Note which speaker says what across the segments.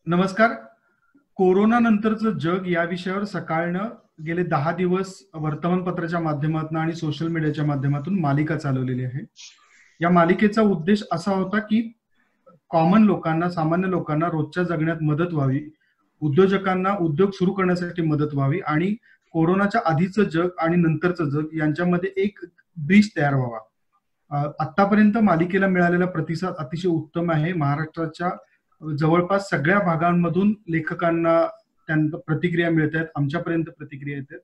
Speaker 1: नमस्कार. कोरोना नंतरचं जग या विषयावर सकाळनं गेले 10 दिवस वर्तमानपत्राच्या माध्यमातून आणि सोशल मीडियाच्या माध्यमातून मालिका चालवलेली आहे. या मालिकेचा उद्देश असा होता की कॉमन लोकांना, सामान्य लोकांना रोजच्या जगण्यात मदत व्हावी, उद्योजकांना उद्योग सुरू करण्यासाठी मदत व्हावी आणि कोरोनाच्या आधीचं जग आणि नंतरचं जग यांच्यामध्ये एक ब्रिज तयार व्हावा. आतापर्यंत मालिकेला मिळालेला प्रतिसाद अतिशय उत्तम आहे. महाराष्ट्राच्या जवळपास सगळ्या भागांमधून लेखकांना त्यांना प्रतिक्रिया मिळत आहेत, आमच्यापर्यंत प्रतिक्रिया येतात.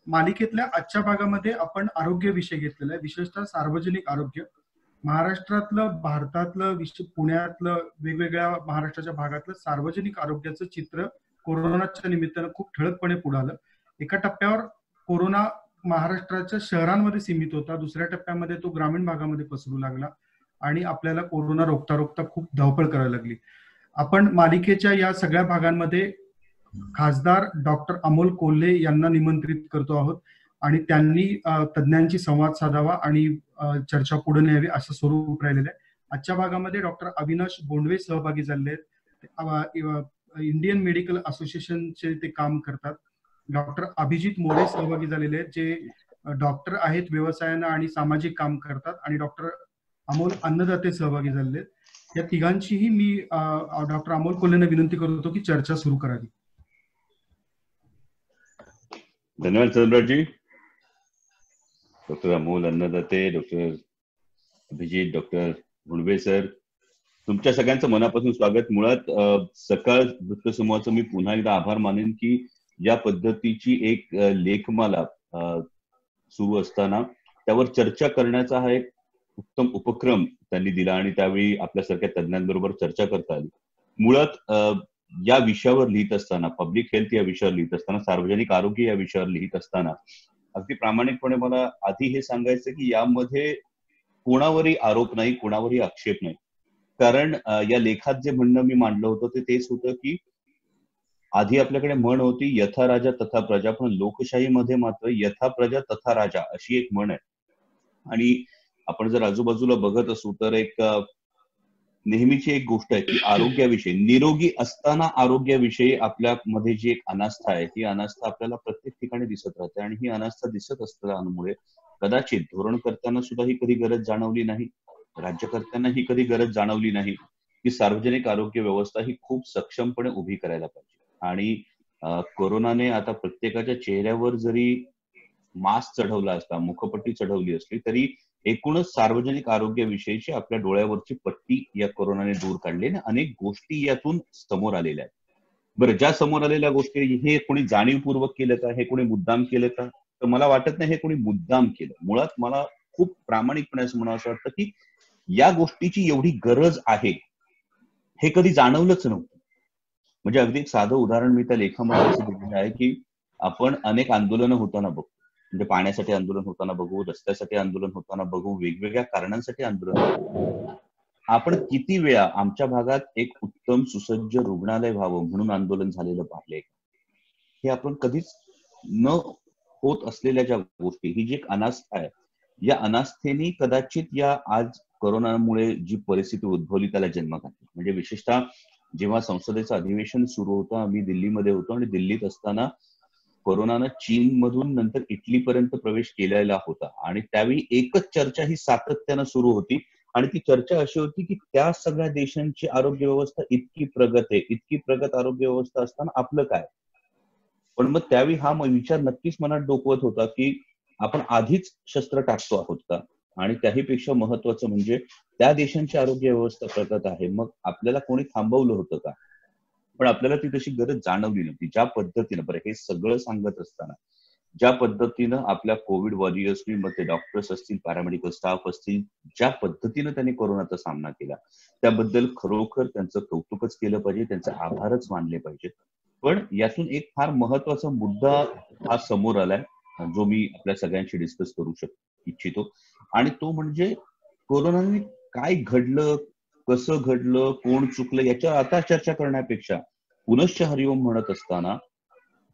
Speaker 1: मालिकेतल्या आजच्या भागामध्ये आपण आरोग्य विषय घेतलेला आहे, विशेषतः सार्वजनिक आरोग्य. महाराष्ट्रातलं, भारतातलं, पुण्यातलं, वेगवेगळ्या महाराष्ट्राच्या भागातलं सार्वजनिक आरोग्याचं चित्र कोरोनाच्या निमित्तानं खूप ठळकपणे पुढे आलं. एका टप्प्यावर कोरोना महाराष्ट्राच्या शहरांमध्ये सीमित होता, दुसऱ्या टप्प्यामध्ये तो ग्रामीण भागामध्ये पसरू लागला आणि आपल्याला कोरोना रोखता रोखता खूप धावपळ करायला लागली. आपण मालिकेच्या या सगळ्या भागांमध्ये खासदार डॉक्टर अमोल कोल्हे यांना निमंत्रित करतो आहोत आणि त्यांनी तज्ज्ञांशी संवाद साधावा आणि चर्चा पुढे न्यावी असं स्वरूप राहिलेलं आहे. आजच्या भागामध्ये डॉक्टर अविनाश बोंडवे सहभागी झाले आहेत. इंडियन मेडिकल असोसिएशनचे ते काम करतात. डॉक्टर अभिजित मोरे सहभागी झालेले आहेत, जे डॉक्टर आहेत, व्यवसायानं आणि सामाजिक काम करतात. आणि डॉक्टर अमोल अन्नदाते सहभागी झालेले आहेत. या तिघांचीही मी डॉक्टर अमोल कोल्हेंना विनंती करतो की चर्चा सुरू करावी.
Speaker 2: धन्यवाद Samratji. Doctor Amol Annadate, doctor Abhijit, doctor Gunawe sir, तुमच्या सगळ्यांचं मनापासून स्वागत. मुळात सकाळ वृत्तसमूहाचं मी पुन्हा एकदा आभार मानेन की या पद्धतीची एक लेखमाला सुरू असताना त्यावर चर्चा करण्याचा हा एक उत्तम उपक्रम त्यांनी दिला आणि त्यावेळी आपल्यासारख्या तज्ज्ञांबरोबर चर्चा करता आली. मुळात या विषयावर लिहित असताना, पब्लिक हेल्थ या विषयावर लिहित असताना, सार्वजनिक आरोग्य या विषयावर लिहित असताना अगदी प्रामाणिकपणे मला आधी हे सांगायचं की यामध्ये कोणावरही आरोप नाही, कोणावरही आक्षेप नाही. कारण या लेखात जे म्हणणं मी मांडलं होतं ते तेच होतं की आधी आपल्याकडे म्हण होती यथा राजा तथा प्रजा, पण लोकशाहीमध्ये मात्र यथा प्रजा तथा राजा अशी एक म्हण आहे. आणि आपण जर आजूबाजूला बघत असू तर एक नेहमीची एक गोष्ट आहे की आरोग्याविषयी, निरोगी असताना आरोग्याविषयी आपल्यामध्ये जी एक अनास्था आहे ती अनास्था आपल्याला प्रत्येक ठिकाणी दिसत राहते. आणि ही अनास्था दिसत असल्यामुळे कदाचित धोरण करताना सुद्धा ही कधी गरज जाणवली नाही, राज्यकर्त्यांना ही कधी गरज जाणवली नाही की सार्वजनिक आरोग्य व्यवस्था ही खूप सक्षमपणे उभी करायला पाहिजे. आणि कोरोनाने आता प्रत्येकाच्या चेहऱ्यावर जरी मास्क चढवला असता, मुखपट्टी चढवली असली तरी एकूणच सार्वजनिक आरोग्याविषयीची आपल्या डोळ्यावरची पट्टी या कोरोनाने दूर काढली आणि अनेक गोष्टी यातून समोर आलेल्या आहेत. बरं, ज्या समोर आलेल्या गोष्टी हे कोणी जाणीवपूर्वक केलं का, हे कोणी मुद्दाम केलं का, तर मला वाटत नाही हे कोणी मुद्दाम केलं. मुळात मला खूप प्रामाणिकपणे असं म्हणावं असं वाटतं की या गोष्टीची एवढी गरज आहे हे कधी जाणवलंच नव्हतं. म्हणजे अगदी एक साधं उदाहरण मी त्या लेखामध्ये असं दिलेलं आहे की आपण अनेक आंदोलनं होताना बघतो. म्हणजे पाण्यासाठी आंदोलन होताना बघू, रस्त्यासाठी आंदोलन होताना बघू, वेगवेगळ्या कारणांसाठी आंदोलन. आपण किती वेळा आमच्या भागात एक उत्तम सुसज्ज रुग्णालय व्हावं म्हणून आंदोलन झालेलं पाहिले. हे आपण कधीच न होत असलेल्या ज्या गोष्टी, ही जी एक अनास्था आहे, या अनास्थेने कदाचित या आज कोरोनामुळे जी परिस्थिती उद्भवली त्याला जन्म घातला. म्हणजे विशेषतः जेव्हा संसदेचं अधिवेशन सुरू होतं, आम्ही दिल्लीमध्ये होतो आणि दिल्लीत असताना कोरोनानं चीन मधून नंतर इटलीपर्यंत प्रवेश केलेला होता आणि त्यावेळी एकच चर्चा ही सातत्यानं सुरू होती आणि ती चर्चा अशी होती की त्या सगळ्या देशांची आरोग्य व्यवस्था इतकी प्रगत आहे, इतकी प्रगत आरोग्य व्यवस्था असताना आपलं काय. पण मग त्यावेळी हा विचार नक्कीच मनात डोकवत होता की आपण आधीच शस्त्र टाकतो आहोत का. आणि त्याहीपेक्षा महत्वाचं म्हणजे त्या देशांची आरोग्य व्यवस्था प्रगत आहे, मग आपल्याला कोणी थांबवलं होतं का. पण आपल्याला ती तशी गरज जाणवली नव्हती. ज्या पद्धतीनं, बरं हे सगळं सांगत असताना ज्या पद्धतीनं आपल्या कोविड वॉरियर्सनी, मग ते डॉक्टर्स असतील, पॅरामेडिकल स्टाफ असतील, ज्या पद्धतीनं त्यांनी कोरोनाचा सामना केला त्याबद्दल खरोखर त्यांचं कौतुकच केलं पाहिजे, त्यांचे आभारच मानले पाहिजेत. पण यातून एक फार महत्वाचा मुद्दा हा समोर आलाय जो मी आपल्या सगळ्यांशी डिस्कस करू इच्छितो. आणि तो म्हणजे कोरोनाने काय घडलं, कसं घडलं, कोण चुकलं याच्यावर आता चर्चा करण्यापेक्षा पुनश्च हरिओम म्हणत असताना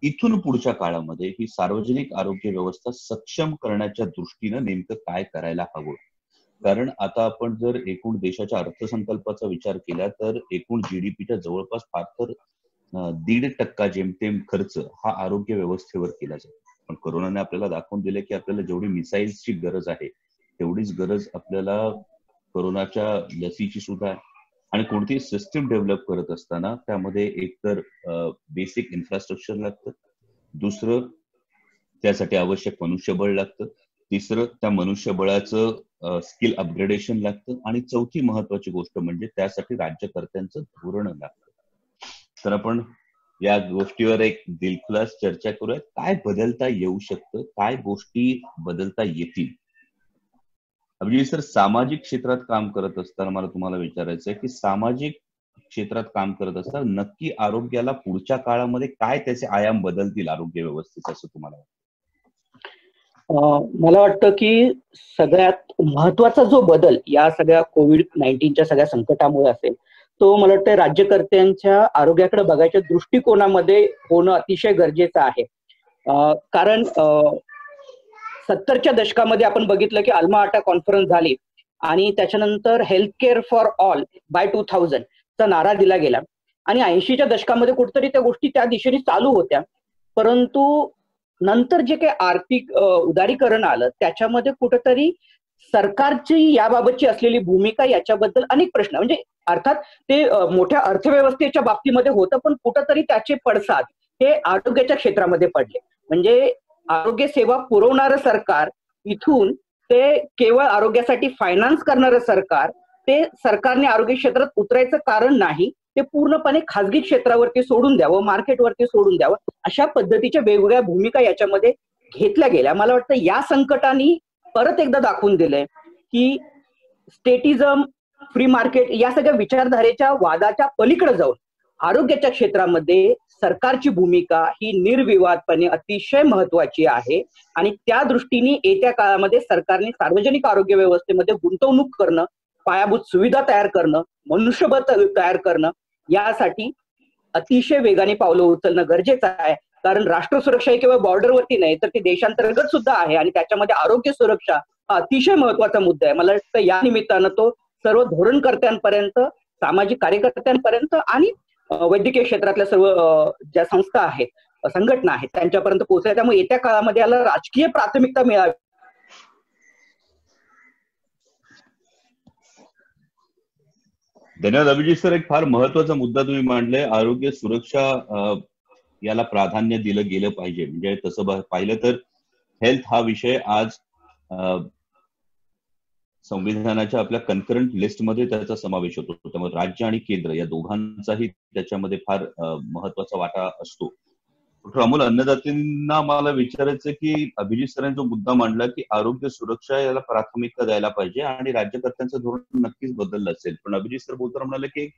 Speaker 2: इथून पुढच्या काळामध्ये ही सार्वजनिक आरोग्य व्यवस्था सक्षम करण्याच्या दृष्टीनं नेमकं काय करायला हवं कारण आता आपण जर एकूण देशाच्या अर्थसंकल्पाचा विचार केला तर एकूण जीडीपीच्या जवळपास फार तर 1.5% जेमतेम खर्च हा आरोग्य व्यवस्थेवर केला जातो. पण कोरोनाने आपल्याला दाखवून दिले की आपल्याला जेवढी मिसाईल्सची गरज आहे तेवढीच गरज आपल्याला कोरोनाच्या लसीची सुद्धा आहे. आणि कोणतीही सिस्टीम डेव्हलप करत असताना त्यामध्ये एकतर बेसिक इन्फ्रास्ट्रक्चर लागतं, दुसरं त्यासाठी आवश्यक मनुष्यबळ लागतं, तिसरं त्या मनुष्यबळाचं स्किल अपग्रेडेशन लागतं, आणि चौथी महत्वाची गोष्ट म्हणजे त्यासाठी राज्यकर्त्यांचं धोरण लागतं. तर आपण या गोष्टीवर एक दिलखुलास चर्चा करूया. काय बदलता येऊ शकतं, काय गोष्टी बदलता येतील. अभिजित सर, सामाजिक क्षेत्रात काम करत असताना मला तुम्हाला विचारायचं आहे की सामाजिक क्षेत्रात काम करत असताना नक्की आरोग्याला पुढच्या काळामध्ये काय त्याचे आयाम बदलतील आरोग्य व्यवस्थेत, असं तुम्हाला वाटतं?
Speaker 3: मला वाटतं की सगळ्यात महत्वाचा जो बदल या सगळ्या कोविड-19च्या सगळ्या संकटामुळे असेल, तो मला वाटतं राज्यकर्त्यांच्या आरोग्याकडे बघायच्या दृष्टिकोनामध्ये होणं अतिशय गरजेचं आहे. कारण 70च्या दशकामध्ये आपण बघितलं की अल्मा आटा कॉन्फरन्स झाली आणि त्याच्यानंतर health care for all by 2000 चा नारा दिला गेला आणि 80च्या दशकामध्ये कुठेतरी त्या गोष्टी त्या दिशेने चालू होत्या. परंतु नंतर जे काही आर्थिक उदारीकरण आलं त्याच्यामध्ये कुठेतरी सरकारची याबाबतची असलेली भूमिका याच्याबद्दल अनेक प्रश्न, म्हणजे अर्थात ते मोठ्या अर्थव्यवस्थेच्या बाबतीमध्ये होतं, पण कुठेतरी त्याचे पडसाद हे आरोग्याच्या क्षेत्रामध्ये पडले. म्हणजे आरोग्य सेवा पुरवणारं सरकार इथून ते केवळ आरोग्यासाठी फायनान्स करणारं सरकार, ते सरकारने आरोग्य क्षेत्रात उतरायचं कारण नाही, ते पूर्णपणे खासगी क्षेत्रावरती सोडून द्यावं, मार्केटवरती सोडून द्यावं, अशा पद्धतीच्या वेगवेगळ्या भूमिका याच्यामध्ये घेतल्या गेल्या. मला वाटतं या संकटाने परत एकदा दाखवून दिलंय की स्टेटिझम, फ्री मार्केट या सगळ्या विचारधारेच्या वादाच्या पलीकडे जाऊन आरोग्याच्या क्षेत्रामध्ये सरकारची भूमिका ही निर्विवादपणे अतिशय महत्वाची आहे आणि त्या दृष्टीने येत्या काळामध्ये सरकारने सार्वजनिक आरोग्य व्यवस्थेमध्ये गुंतवणूक करणं, पायाभूत सुविधा तयार करणं, मनुष्यबळ तयार करणं यासाठी अतिशय वेगाने पावलं उचलणं गरजेचं आहे. कारण राष्ट्र सुरक्षा ही केवळ बॉर्डरवरती नाही तर ती देशांतर्गत सुद्धा आहे आणि त्याच्यामध्ये आरोग्य सुरक्षा हा अतिशय महत्वाचा मुद्दा आहे. मला वाटतं या निमित्तानं तो सर्व धोरणकर्त्यांपर्यंत, सामाजिक कार्यकर्त्यांपर्यंत आणि वैद्यकीय क्षेत्रातल्या सर्व ज्या संस्था आहेत, संघटना आहेत त्यांच्यापर्यंत पोहोचल्या. त्यामुळे येत्या काळामध्ये याला राजकीय प्राथमिकता मिळावी.
Speaker 2: धन्यवाद अभिजित सर. एक फार महत्वाचा मुद्दा तुम्ही मांडलाय, आरोग्य सुरक्षा याला प्राधान्य दिलं गेलं पाहिजे. म्हणजे तसं पाहिलं तर हेल्थ हा विषय आज संविधानाच्या आपल्या कन्करंट लिस्टमध्ये त्याचा समावेश होतो. त्यामुळे राज्य आणि केंद्र या दोघांचाही त्याच्यामध्ये फार महत्वाचा वाटा असतो. डॉक्टर अमोल, अन्नदात्यांना मला विचारायचं की अभिजित सरांनी जो मुद्दा मांडला की आरोग्य सुरक्षा याला प्राथमिकता द्यायला पाहिजे आणि राज्यकर्त्यांचं धोरण नक्कीच बदललं असेल, पण अभिजित सर बोलताना म्हणाले की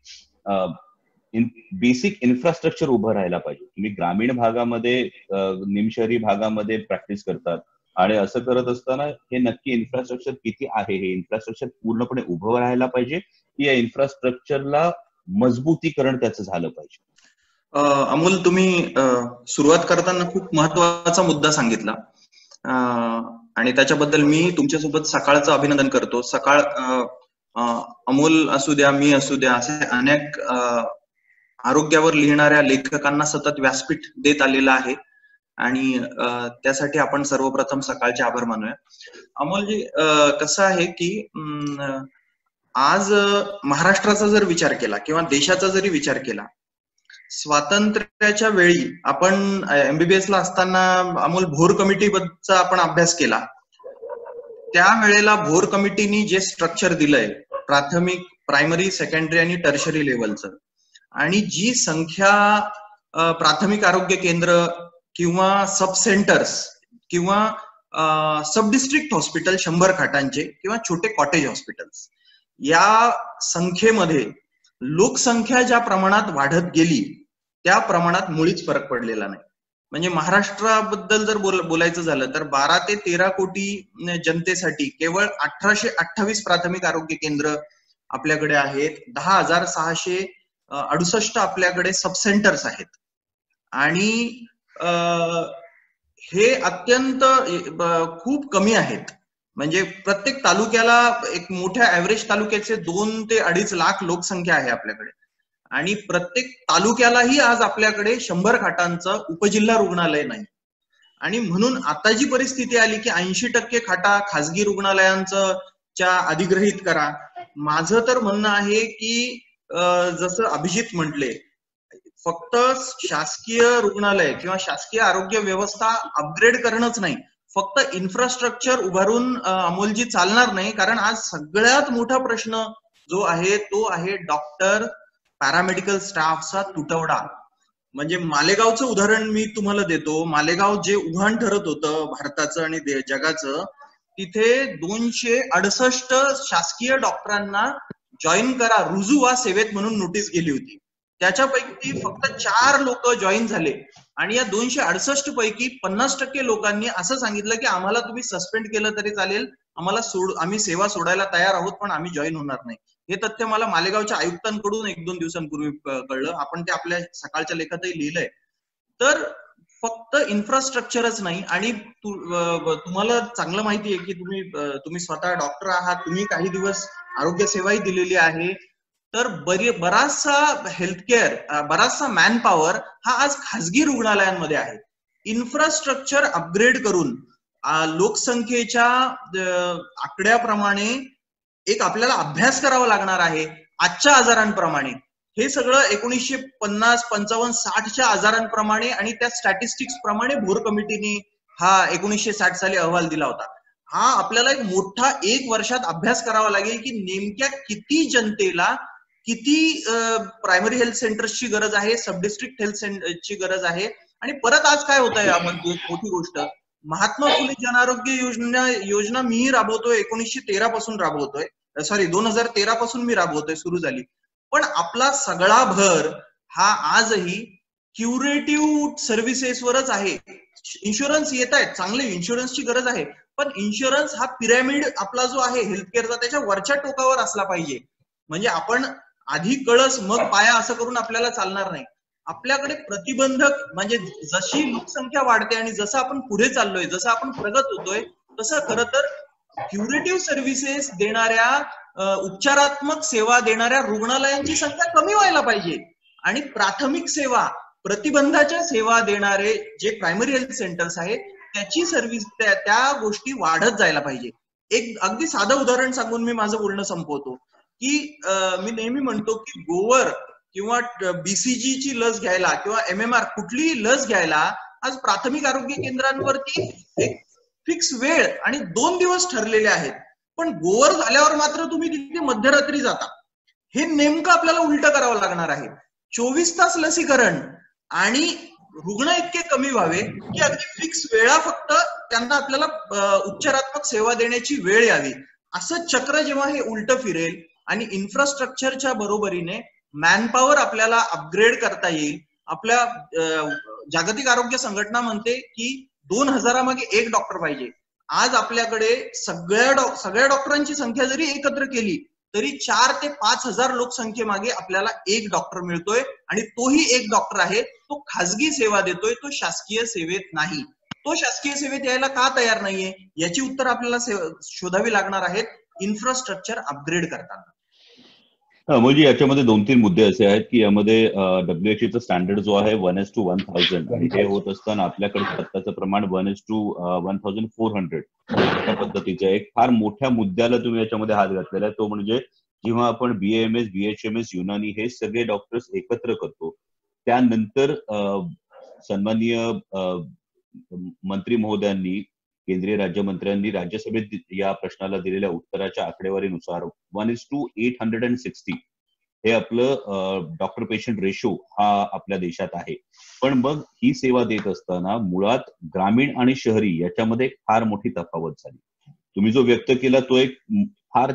Speaker 2: बेसिक इन्फ्रास्ट्रक्चर उभं राहायला पाहिजे. तुम्ही ग्रामीण भागामध्ये, निमशहरी भागामध्ये प्रॅक्टिस करतात आणि असं करत असताना हे नक्की इन्फ्रास्ट्रक्चर किती आहे, हे इन्फ्रास्ट्रक्चर पूर्णपणे उभं राहायला पाहिजे की या इन्फ्रास्ट्रक्चरला मजबूतीकरण त्याचं झालं पाहिजे?
Speaker 4: अमोल, तुम्ही सुरुवात करताना खूप महत्वाचा मुद्दा सांगितला आणि त्याच्याबद्दल मी तुमच्यासोबत सकाळचं अभिनंदन करतो. सकाळ अमोल असू द्या, मी असू द्या, असे अनेक आरोग्यावर लिहिणाऱ्या लेखकांना सतत व्यासपीठ देत आलेला आहे आणि त्यासाठी आपण सर्वप्रथम सकाळचे आभार मानूया. अमोलजी, कसं आहे की आज महाराष्ट्राचा जर विचार केला किंवा देशाचा जरी विचार केला, स्वातंत्र्याच्या वेळी आपण MBBS ला असताना अमोल भोर कमिटीचा आपण अभ्यास केला. त्यावेळेला भोर कमिटीनी जे स्ट्रक्चर दिलंय प्राथमिक, प्रायमरी, सेकंडरी आणि टर्शरी लेवलचं, आणि जी संख्या प्राथमिक आरोग्य केंद्र किंवा सब सेंटर्स किंवा सब डिस्ट्रिक्ट हॉस्पिटल 100 खाटांचे किंवा छोटे कॉटेज हॉस्पिटल्स, या संख्येमध्ये लोकसंख्या ज्या प्रमाणात वाढत गेली त्या प्रमाणात मुळीच फरक पडलेला नाही. म्हणजे महाराष्ट्राबद्दल जर बोलायचं झालं तर 12 ते 13 कोटी जनतेसाठी केवळ 1828 प्राथमिक आरोग्य केंद्र आपल्याकडे आहेत, 10,668 आपल्याकडे सब सेंटर्स आहेत आणि हे अत्यंत खूप कमी आहेत. म्हणजे प्रत्येक तालुक्याला एक मोठ्या ऍव्हरेज तालुक्याचे 2 ते 2.5 लाख लोकसंख्या आहे आपल्याकडे, आणि प्रत्येक तालुक्यालाही आज आपल्याकडे 100 खाटांचं उपजिल्हा रुग्णालय नाही. आणि म्हणून आता जी परिस्थिती आली की 80% खाटा खासगी रुग्णालयांच्या अधिग्रहित करा. माझं तर म्हणणं आहे की जसं अभिजित म्हटले, फक्त शासकीय रुग्णालय किंवा शासकीय आरोग्य व्यवस्था अपग्रेड करणंच नाही, फक्त इन्फ्रास्ट्रक्चर उभारून अमोलजी चालणार नाही. कारण आज सगळ्यात मोठा प्रश्न जो आहे तो आहे डॉक्टर, पॅरामेडिकल स्टाफचा तुटवडा. म्हणजे मालेगावचं उदाहरण मी तुम्हाला देतो. मालेगाव जे उव्हाण ठरत होतं भारताचं आणि जगाचं, तिथे 268 शासकीय डॉक्टरांना जॉईन करा, रुजू व्हा सेवेत म्हणून नोटीस गेली होती. त्याच्यापैकी फक्त 4 लोक जॉईन झाले, आणि या 268 पैकी 50% लोकांनी असं सांगितलं की आम्हाला तुम्ही सस्पेंड केलं तरी चालेल, आम्ही सेवा सोडायला तयार आहोत, पण आम्ही जॉईन होणार नाही. हे तथ्य मला मालेगावच्या आयुक्तांकडून 1-2 दिवसांपूर्वी कळलं. आपण ते आपल्या सकाळच्या लेखातही लिहिलंय. तर फक्त इन्फ्रास्ट्रक्चरच नाही, आणि तुम्हाला चांगलं माहिती आहे की तुम्ही स्वतः डॉक्टर आहात, तुम्ही काही दिवस आरोग्य सेवाही दिलेली आहे. तर बराचसा हेल्थकेअर, बराचसा मॅन पॉवर हा आज खासगी रुग्णालयांमध्ये आहे. इन्फ्रास्ट्रक्चर अपग्रेड करून लोकसंख्येच्या आकड्याप्रमाणे एक आपल्याला अभ्यास करावा लागणार आहे आजच्या आजारांप्रमाणे. हे सगळं 1950, 55, 60च्या आजारांप्रमाणे आणि त्या स्टॅटिस्टिक्स प्रमाणे भोर कमिटीने हा 1960 साली अहवाल दिला होता. हा आपल्याला एक मोठा 1 वर्षात अभ्यास करावा लागेल की नेमक्या किती जनतेला किती प्रायमरी हेल्थ सेंटर्सची गरज आहे, सब डिस्ट्रिक्ट हेल्थ सेंटरची गरज आहे. आणि परत आज काय होत आहे, यामध्ये एक मोठी गोष्ट, महात्मा फुले जन आरोग्य योजना मीही राबवतोय, 1913 पासून राबवतोय, 2013 पासून मी राबवतोय, सुरू झाली. पण आपला सगळा भर हा आजही क्युरेटिव्ह सर्व्हिसेसवरच आहे. इन्शुरन्स येत आहेत, चांगले इन्शुरन्सची गरज आहे, पण इन्शुरन्स हा पिरॅमिड आपला जो आहे हेल्थकेअरचा त्याच्या वरच्या टोकावर असला पाहिजे. म्हणजे आपण आधी कळस मग पाया असं करून आपल्याला चालणार नाही. आपल्याकडे प्रतिबंधक, म्हणजे जशी लोकसंख्या वाढते आणि जसं आपण पुढे चाललोय, जसं आपण प्रगत होतोय, तसं खरं तर क्युरेटिव्ह सर्व्हिसेस देणाऱ्या, उपचारात्मक सेवा देणाऱ्या रुग्णालयांची संख्या कमी व्हायला पाहिजे, आणि प्राथमिक सेवा, प्रतिबंधाच्या सेवा देणारे जे प्रायमरी हेल्थ सेंटर्स आहेत त्याची सर्व्हिस, त्या गोष्टी वाढत जायला पाहिजे. एक अगदी साधं उदाहरण सांगून मी माझं बोलणं संपवतो की मी नेहमी म्हणतो की गोवर किंवा BCG ची लस घ्यायला किंवा MMR कुठलीही लस घ्यायला आज प्राथमिक आरोग्य केंद्रांवरती एक फिक्स वेळ आणि 2 दिवस ठरलेले आहेत. पण गोवर झाल्यावर मात्र तुम्ही तिथे मध्यरात्री जाता. हे नेमकं आपल्याला उलट करावं लागणार आहे. 24 तास लसीकरण आणि रुग्ण इतके कमी व्हावे की अगदी फिक्स वेळा फक्त त्यांना आपल्याला उपचारात्मक सेवा देण्याची वेळ यावी. असं चक्र जेव्हा हे उलट फिरेल आणि इन्फ्रास्ट्रक्चरच्या बरोबरीने मॅनपॉवर आपल्याला अपग्रेड करता येईल. आपल्या जागतिक आरोग्य संघटना म्हणते की 2000 मागे 1 डॉक्टर पाहिजे. आज आपल्याकडे सगळ्या डॉक्टरांची संख्या जरी एकत्र केली तरी 4 ते 5 हजार लोकसंख्येमागे आपल्याला 1 डॉक्टर मिळतोय, आणि तोही 1 डॉक्टर आहे तो खासगी सेवा देतोय, तो शासकीय सेवेत नाही. तो शासकीय सेवेत यायला का तयार नाहीये याची उत्तर आपल्याला शोधावी लागणार आहेत इन्फ्रास्ट्रक्चर अपग्रेड करताना.
Speaker 2: म्हणजे याच्यामध्ये 2-3 मुद्दे असे आहेत की यामध्ये WHO स्टँडर्ड जो आहे 1:1000, आणि हे होत असताना आपल्याकडे सत्ताचं प्रमाण 1:1400 अशा पद्धतीचं एक फार मोठ्या मुद्द्याला तुम्ही याच्यामध्ये हात घातलेला आहे. तो म्हणजे जेव्हा आपण BAMS, BHMS, युनानी हे सगळे डॉक्टर्स एकत्र करतो, त्यानंतर सन्माननीय मंत्री महोदयांनी, केंद्रीय राज्यमंत्र्यांनी राज्यसभेत या प्रश्नाला दिलेल्या उत्तराच्या आकडेवारीनुसार 1:860 हे आपलं डॉक्टर पेशंट रेशो हा आपल्या देशात आहे. पण मग ही सेवा देत असताना मुळात ग्रामीण आणि शहरी याच्यामध्ये फार मोठी तफावत झाली. तुम्ही जो व्यक्त केला तो एक फार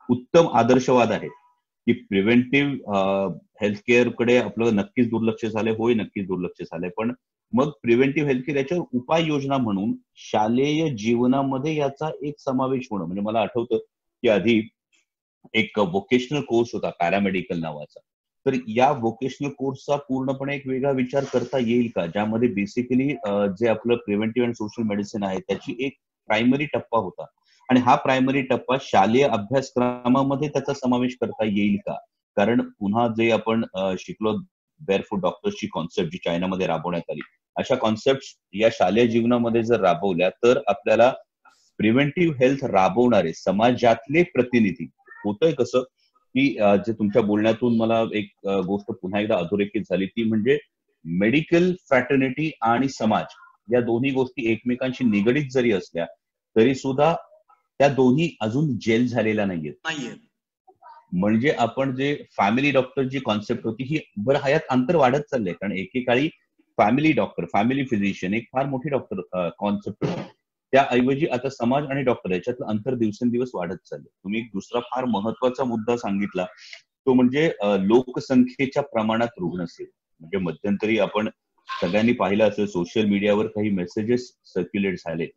Speaker 2: उत्तम आदर्शवाद आहे की प्रिव्हेंटिव्ह हेल्थकेअरकडे आपलं नक्कीच दुर्लक्ष झालंय. होय, नक्कीच दुर्लक्ष झालंय. पण मग प्रिव्हेंटिव्ह हेल्थकेअर याच्यावर उपाययोजना म्हणून शालेय जीवनामध्ये याचा एक समावेश होणं. म्हणजे मला आठवतं की आधी एक व्होकेशनल कोर्स होता पॅरामेडिकल नावाचा, तर या व्होकेशनल कोर्सचा पूर्णपणे एक वेगळा विचार करता येईल का, ज्यामध्ये बेसिकली जे आपलं प्रिव्हेंटिव्ह अँड सोशल मेडिसिन आहे त्याची एक प्रायमरी टप्पा होता, आणि हा प्रायमरी टप्पा शालेय अभ्यासक्रमामध्ये त्याचा समावेश करता येईल का? कारण पुन्हा जे आपण शिकलो बेअरफूट डॉक्टर्सची कॉन्सेप्ट जी चायनामध्ये राबवण्यात आली, अशा कॉन्सेप्ट या शालेय जीवनामध्ये जर राबवल्या तर आपल्याला प्रिव्हेंटिव्ह हेल्थ राबवणारे समाजातले प्रतिनिधी, होतंय कसं की जे तुमच्या बोलण्यातून मला एक गोष्ट पुन्हा एकदा अधोरेखित झाली ती म्हणजे मेडिकल फ्रॅटर्निटी आणि समाज या दोन्ही गोष्टी एकमेकांशी निगडीत जरी असल्या तरी सुद्धा त्या दोन्ही अजून जेल झालेल्या नाहीयेत. म्हणजे आपण जे फॅमिली डॉक्टर जी कॉन्सेप्ट होती ही बरं हयात अंतर वाढत चाललंय, कारण एकेकाळी फॅमिली डॉक्टर फॅमिली फिजिशियन एक फार मोठी डॉक्टर कॉन्सेप्ट होती, त्याऐवजी आता समाज आणि डॉक्टर याच्यातलं अंतर दिवसेंदिवस वाढत चाललंय. तुम्ही एक दुसरा फार महत्वाचा मुद्दा सांगितला तो म्हणजे लोकसंख्येच्या प्रमाणात रुग्णसेवा. म्हणजे मध्यंतरी आपण सगळ्यांनी पाहिलं असेल सोशल मीडियावर काही मेसेजेस सर्क्युलेट झाले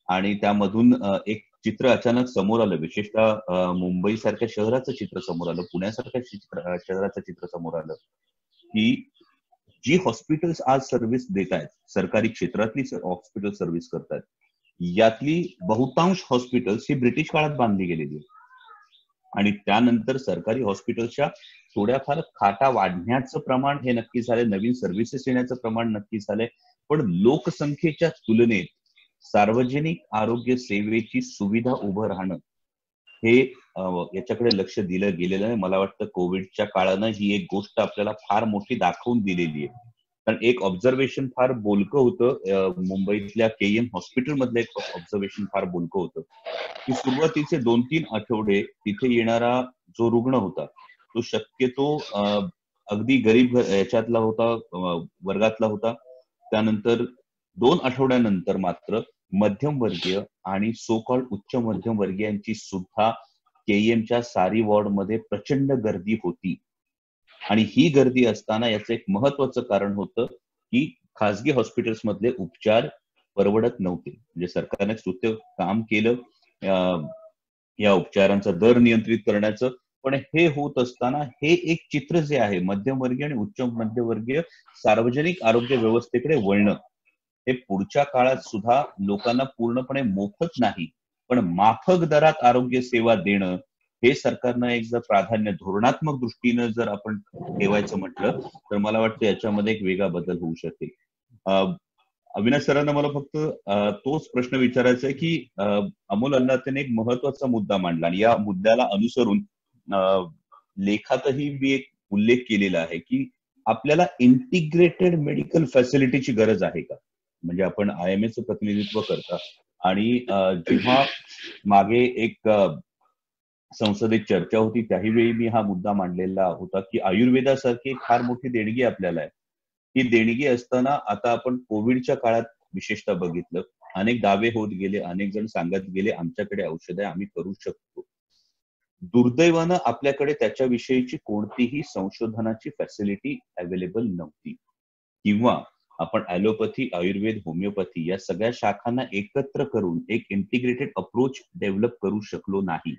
Speaker 2: आणि त्यामधून एक चित्र अचानक समोर आलं, विशेषतः मुंबई सारख्या शहराचं चित्र समोर आलं, पुण्यासारख्या शहराचं चित्र समोर आलं की जी हॉस्पिटल्स आज सर्व्हिस देत आहेत, सरकारी क्षेत्रातली हॉस्पिटल सर्व्हिस करतात, यातली बहुतांश हॉस्पिटल्स ही ब्रिटिश काळात बांधली गेलेली आणि त्यानंतर सरकारी हॉस्पिटलच्या थोड्याफार खाटा वाढण्याचं प्रमाण हे नक्की झालंय, नवीन सर्व्हिसेस येण्याचं प्रमाण नक्की झालंय, पण लोकसंख्येच्या तुलनेत सार्वजनिक आरोग्य सेवेची सुविधा उभं राहणं हे याच्याकडे लक्ष दिलं गेलेलं आहे. मला वाटतं कोविडच्या काळानं ही एक गोष्ट आपल्याला फार मोठी दाखवून दिलेली आहे. कारण एक ऑब्झर्वेशन फार बोलकं होतं, मुंबईतल्या KM हॉस्पिटल मधलं एक ऑब्झर्वेशन फार बोलकं होतं की सुरुवातीचे 2-3 आठवडे तिथे येणारा जो रुग्ण होता तो शक्यतो अगदी गरीब याच्यातला होता, वर्गातला होता. त्यानंतर 2 आठवड्यानंतर मात्र मध्यमवर्गीय आणि सो कॉल्ड उच्च मध्यमवर्गीयांची सुद्धा KMच्या सारी वॉर्डमध्ये प्रचंड गर्दी होती. आणि ही गर्दी असताना याचं एक महत्वाचं कारण होतं की खासगी हॉस्पिटल्स मधले उपचार परवडत नव्हते. म्हणजे सरकारने स्तुत्य काम केलं या उपचारांचा दर नियंत्रित करण्याचं, पण हे होत असताना हे एक चित्र जे आहे मध्यमवर्गीय आणि उच्च मध्यमवर्गीय सार्वजनिक आरोग्य व्यवस्थेकडे वळणं हे पुढच्या काळात सुद्धा लोकांना पूर्णपणे मोफत नाही पण माफक दरात आरोग्य सेवा देणं हे सरकारनं एक जर प्राधान्य धोरणात्मक दृष्टीनं जर आपण ठेवायचं म्हटलं तर मला वाटतं याच्यामध्ये एक वेगळा बदल होऊ शकेल. अविनाश सरांना मला फक्त तोच प्रश्न विचारायचा आहे की अमोल अन्नातेने एक महत्वाचा मुद्दा मांडला आणि या मुद्द्याला अनुसरून लेखातही मी एक उल्लेख केलेला आहे की आपल्याला इंटिग्रेटेड मेडिकल फॅसिलिटीची गरज आहे का? म्हणजे आपण IMAचं प्रतिनिधित्व करता आणि जेव्हा मागे एक संसदेत चर्चा होती त्याही मी हा मुद्दा मांडलेला होता की आयुर्वेदासारखी एक फार मोठी देणगी आपल्याला आहे. ही देणगी असताना आता आपण कोविडच्या काळात विशेषतः बघितलं, अनेक दावे होत गेले, अनेक जण सांगत गेले आमच्याकडे औषध आहे, आम्ही करू शकतो. दुर्दैवानं आपल्याकडे त्याच्याविषयीची कोणतीही संशोधनाची फॅसिलिटी अवेलेबल नव्हती किंवा आपण ॲलोपॅथी, आयुर्वेद, होमिओपॅथी या सगळ्या शाखांना एकत्र करून एक इंटिग्रेटेड अप्रोच डेव्हलप करू शकलो नाही.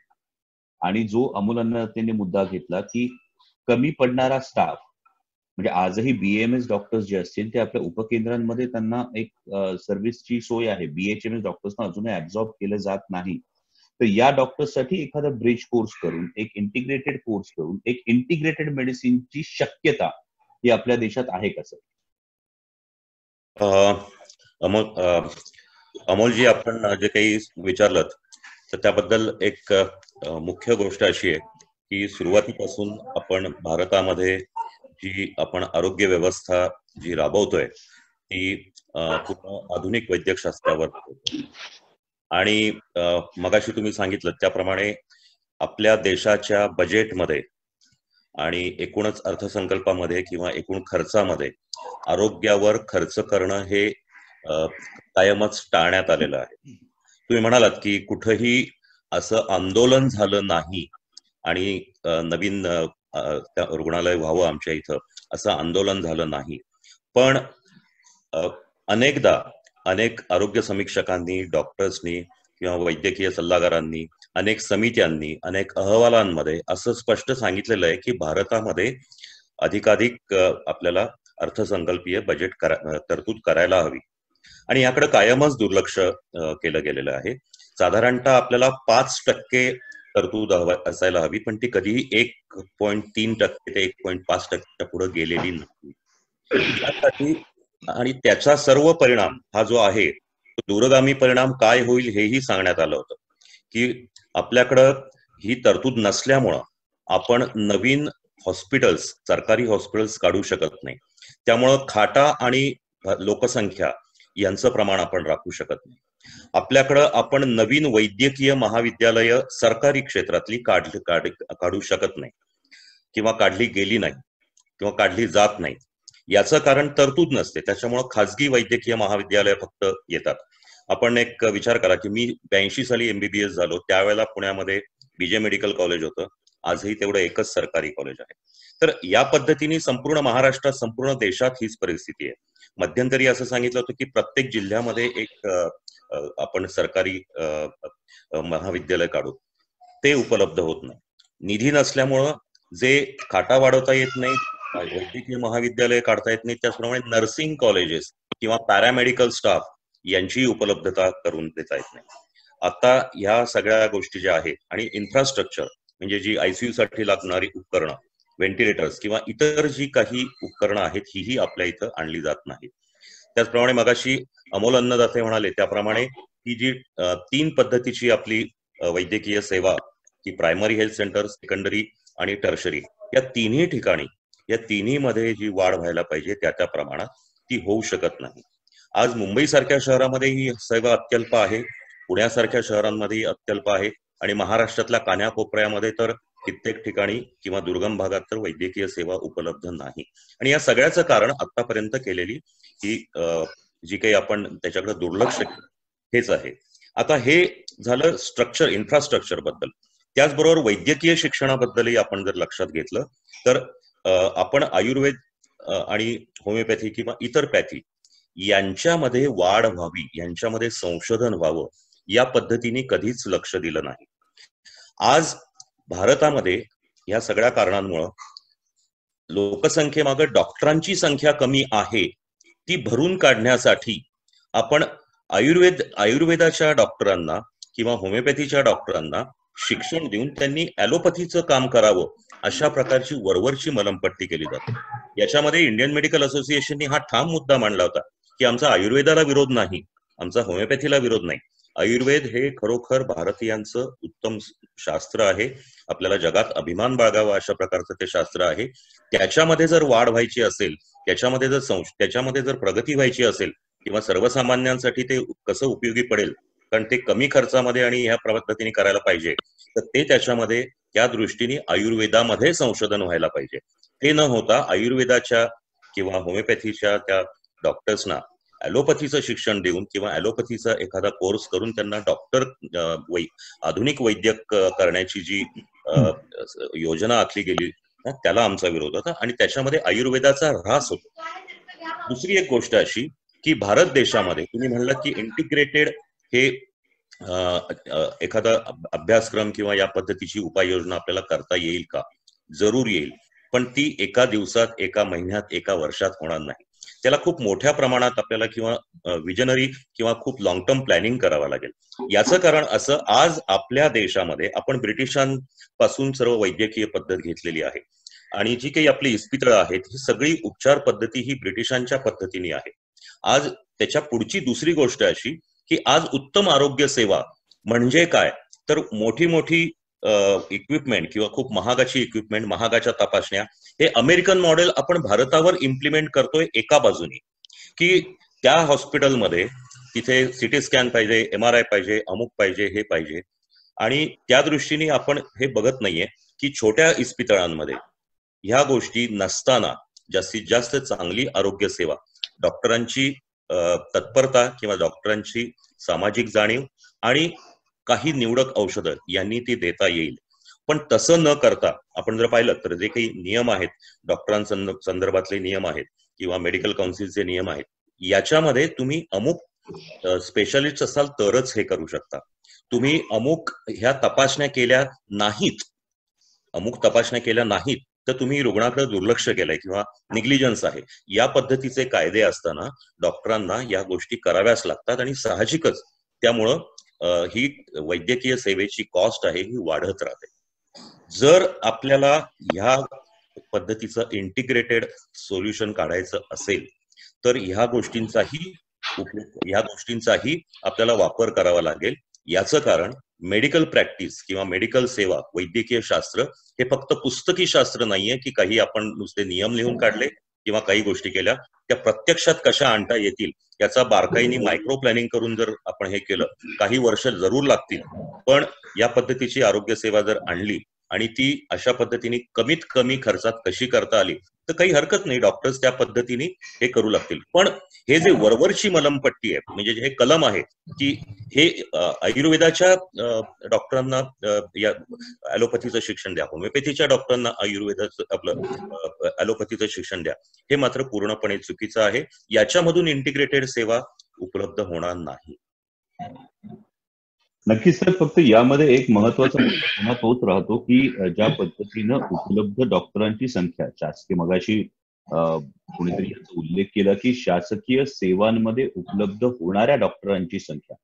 Speaker 2: आणि जो अमोल अन्नातेने मुद्दा घेतला की कमी पडणारा स्टाफ, म्हणजे आजही BAMS डॉक्टर्स जे असतील ते आपल्या उपकेंद्रांमध्ये त्यांना एक सर्व्हिसची सोय आहे. BHMS डॉक्टर्सना अजूनही ऍब्झॉर्ब केलं जात नाही. तर या डॉक्टर्ससाठी एखादा ब्रिज कोर्स करून एक इंटिग्रेटेड कोर्स करून एक इंटिग्रेटेड मेडिसिनची शक्यता ही आपल्या देशात आहे का सर?
Speaker 5: अमोलजी, आपण जे काही विचारलं तर त्याबद्दल एक मुख्य गोष्ट अशी आहे की सुरुवातीपासून आपण भारतामध्ये जी आपण आरोग्य व्यवस्था जी राबवतोय ती पूर्ण आधुनिक वैद्यकशास्त्रावर आणि मगाशी तुम्ही सांगितलं त्याप्रमाणे आपल्या देशाच्या बजेटमध्ये आणि एकूणच अर्थसंकल्पामध्ये किंवा एकूण खर्चामध्ये आरोग्यावर खर्च करणं हे कायमच टाळण्यात आलेलं आहे. तुम्ही म्हणालात की कुठेही असं आंदोलन झालं नाही आणि नवीन रुग्णालय व्हावं आमच्या इथं असं आंदोलन झालं नाही, पण अनेकदा अनेक आरोग्य समीक्षकांनी, डॉक्टर्सनी किंवा वैद्यकीय सल्लागारांनी, अनेक समित्यांनी, अनेक अहवालांमध्ये असं स्पष्ट सांगितलेलं आहे की भारतामध्ये अधिकाधिक आपल्याला अर्थसंकल्पीय बजेट तरतूद करायला हवी आणि याकडे कायमच दुर्लक्ष केलं गेलेलं आहे. साधारणतः आपल्याला 5% तरतूद असायला हवी, पण ती कधीही 1.3% ते 1.5% पुढे गेलेली नाही. यासाठी आणि त्याचा सर्व परिणाम हा जो आहे तो दूरगामी परिणाम काय होईल हेही सांगण्यात आलं होतं, की आपल्याकडं ही तरतूद नसल्यामुळं आपण नवीन हॉस्पिटल्स, सरकारी हॉस्पिटल्स काढू शकत नाही. त्यामुळं खाटा आणि लोकसंख्या यांचं प्रमाण आपण राखू शकत नाही. आपल्याकडं आपण नवीन वैद्यकीय महाविद्यालय सरकारी क्षेत्रातली काढू शकत नाही, किंवा काढली गेली नाही, किंवा काढली जात नाही. याचं कारण तरतूद नसते. त्याच्यामुळं खाजगी वैद्यकीय महाविद्यालय फक्त येतात. आपण एक विचार करा की मी 82 साली MBBS झालो, त्यावेळेला पुण्यामध्ये BJ मेडिकल कॉलेज होतं. आजही तेवढं एकच सरकारी कॉलेज आहे. तर या पद्धतीने संपूर्ण महाराष्ट्रात, संपूर्ण देशात हीच परिस्थिती आहे. मध्यंतरी असं सांगितलं होतं की प्रत्येक जिल्ह्यामध्ये एक आपण सरकारी महाविद्यालय काढू. ते उपलब्ध होत नाही. निधी नसल्यामुळं जे खाटा वाढवता येत नाही, वैद्यकीय महाविद्यालय काढता येत नाही, त्याचप्रमाणे नर्सिंग कॉलेजेस किंवा पॅरामेडिकल स्टाफ यांची उपलब्धता करून देता येत नाही. आता ह्या सगळ्या गोष्टी ज्या आहेत आणि इन्फ्रास्ट्रक्चर म्हणजे जी ICU साठी लागणारी उपकरणं, व्हेंटिलेटर्स किंवा इतर जी काही उपकरणं आहेत ही आपल्या इथं आणली जात नाहीत. त्याचप्रमाणे मगाशी अमोल अन्नदाते म्हणाले त्याप्रमाणे ही जी 3 पद्धतीची आपली वैद्यकीय सेवा, की प्रायमरी हेल्थ सेंटर, सेकंडरी आणि टर्शरी, या तिन्ही ठिकाणी, या तिन्ही मध्ये जी वाढ व्हायला पाहिजे त्या प्रमाणात ती होऊ शकत नाही. आज मुंबई सारख्या शहरामध्ये ही सेवा अत्यल्प आहे, पुण्यासारख्या शहरांमध्ये अत्यल्प आहे, आणि महाराष्ट्रातल्या कान्याकोपऱ्यामध्ये तर कित्येक ठिकाणी किंवा दुर्गम भागात तर वैद्यकीय सेवा उपलब्ध नाही. आणि या सगळ्याचं कारण आतापर्यंत केलेली ही जी काही आपण त्याच्याकडे दुर्लक्ष केलं हेच आहे. आता हे झालं स्ट्रक्चर, इन्फ्रास्ट्रक्चर बद्दल. त्याचबरोबर वैद्यकीय शिक्षणाबद्दलही आपण जर लक्षात घेतलं तर आपण आयुर्वेद आणि होमिओपॅथी किंवा इतर पॅथी यांच्यामध्ये वाढ व्हावी, यांच्यामध्ये संशोधन व्हावं, या पद्धतीने कधीच लक्ष दिलं नाही. आज भारतामध्ये या सगळ्या कारणांमुळं लोकसंख्येमागे डॉक्टरांची संख्या कमी आहे, ती भरून काढण्यासाठी आपण आयुर्वेदाच्या डॉक्टरांना किंवा होमिओपॅथीच्या डॉक्टरांना शिक्षण देऊन त्यांनी ॲलोपॅथीचं काम करावं अशा प्रकारची वरवरची मलमपट्टी केली जाते. याच्यामध्ये इंडियन मेडिकल असोसिएशननी हा ठाम मुद्दा मांडला होता की आमचा आयुर्वेदाला विरोध नाही, आमचा होमिओपॅथीला विरोध नाही. आयुर्वेद हे खरोखर भारतीयांचं उत्तम शास्त्र आहे, आपल्याला जगात अभिमान बाळगावा अशा प्रकारचं ते शास्त्र आहे. त्याच्यामध्ये जर वाढ व्हायची असेल, त्याच्यामध्ये जर प्रगती व्हायची असेल किंवा सर्वसामान्यांसाठी ते कसं उपयोगी पडेल, कारण ते कमी खर्चामध्ये आणि ह्या पद्धतीने करायला पाहिजे, तर ते त्याच्यामध्ये त्या दृष्टीने आयुर्वेदामध्ये संशोधन व्हायला पाहिजे. ते न होता आयुर्वेदाच्या किंवा होमिओपॅथीच्या त्या डॉक्टर्सना ॲलोपॅथीचं शिक्षण देऊन किंवा ॲलोपॅथीचा एखादा कोर्स करून त्यांना डॉक्टर आधुनिक वैद्यक करण्याची जी योजना आखली गेली त्याला आमचा विरोध होता आणि त्याच्यामध्ये आयुर्वेदाचा ऱ्हास होतो. दुसरी एक गोष्ट अशी की भारत देशामध्ये तुम्ही म्हणलात की इंटिग्रेटेड हे एखादा अभ्यासक्रम किंवा या पद्धतीची उपाययोजना आपल्याला करता येईल का? जरूर येईल, पण ती एका दिवसात, एका महिन्यात, एका वर्षात होणार नाही. त्याला खूप मोठ्या प्रमाणात आपल्याला किंवा विजनरी किंवा खूप लॉंग टर्म प्लॅनिंग करावं लागेल. याचं कारण असं, आज आपल्या देशामध्ये आपण ब्रिटिशांपासून सर्व वैद्यकीय पद्धत घेतलेली आहे आणि जी काही आपली इस्पितळं आहेत ही सगळी उपचार पद्धती ही ब्रिटिशांच्या पद्धतीने आहे. आज त्याच्या पुढची दुसरी गोष्ट अशी की आज उत्तम आरोग्य सेवा म्हणजे काय, तर मोठी मोठी इक्विपमेंट किंवा खूप महागाची इक्विपमेंट, महागाच्या तपासण्या, हे अमेरिकन मॉडेल आपण भारतावर इम्प्लिमेंट करतोय एका बाजूने, की त्या हॉस्पिटलमध्ये तिथे सिटी स्कॅन पाहिजे, MRI पाहिजे, अमुक पाहिजे, हे पाहिजे, आणि त्या दृष्टीने आपण हे बघत नाहीये की छोट्या इस्पितळांमध्ये ह्या गोष्टी नसताना जास्तीत जास्त चांगली आरोग्य सेवा, डॉक्टरांची तत्परता किंवा डॉक्टरांची सामाजिक जाणीव आणि काही निवडक औषधं यांनी ती देता येईल. पण तसं न करता आपण जर पाहिलं तर जे काही नियम आहेत, डॉक्टरांसंदर्भातले नियम आहेत किंवा मेडिकल काउन्सिलचे नियम आहेत, याच्यामध्ये तुम्ही अमुक स्पेशालिस्ट असाल तरच हे करू शकता. तुम्ही अमुक ह्या तपासण्या केल्या नाहीत, तर तुम्ही रुग्णाकडे दुर्लक्ष केलंय किंवा निग्लिजन्स आहे, या पद्धतीचे कायदे असताना डॉक्टरांना या गोष्टी कराव्याच लागतात. आणि साहजिकच त्यामुळं ही वैद्यकीय सेवेची कॉस्ट आहे ही वाढत राहते. जर आपल्याला ह्या पद्धतीचं इंटिग्रेटेड सोल्युशन काढायचं असेल तर ह्या गोष्टींचाही आपल्याला वापर करावा लागेल. याचं कारण मेडिकल प्रॅक्टिस किंवा मेडिकल सेवा, वैद्यकीय शास्त्र हे फक्त पुस्तकी शास्त्र नाहीये की काही आपण नुसते नियम लिहून काढले किंवा काही गोष्टी केल्या, त्या प्रत्यक्षात कशा आणता येतील याचा बारकाईने मायक्रो प्लॅनिंग करून जर आपण हे केलं, काही वर्ष जरूर लागतील, पण या पद्धतीची आरोग्य सेवा जर आणली आणि ती अशा पद्धतीने कमीत कमी खर्चात कशी करता आली तर काही हरकत नाही, डॉक्टर्स त्या पद्धतीने हे करू लागतील. पण हे जे वरवरची मलमपट्टी आहे, म्हणजे हे कलम आहे की हे आयुर्वेदाच्या डॉक्टरांना या ॲलोपॅथीचं शिक्षण द्या, होमिओपॅथीच्या डॉक्टरांना आयुर्वेदाचं आपलं ॲलोपॅथीचं शिक्षण द्या, हे मात्र पूर्णपणे चुकीचं आहे. याच्यामधून इंटिग्रेटेड सेवा उपलब्ध होणार नाही.
Speaker 2: नक्कीच सर, फक्त यामध्ये एक महत्वाचा मुद्दा पुन्हा तोच राहतो की ज्या पद्धतीनं उपलब्ध डॉक्टरांची संख्या, शासकीय, मगाशी कोणीतरी याचा उल्लेख केला की शासकीय सेवांमध्ये उपलब्ध होणाऱ्या डॉक्टरांची संख्या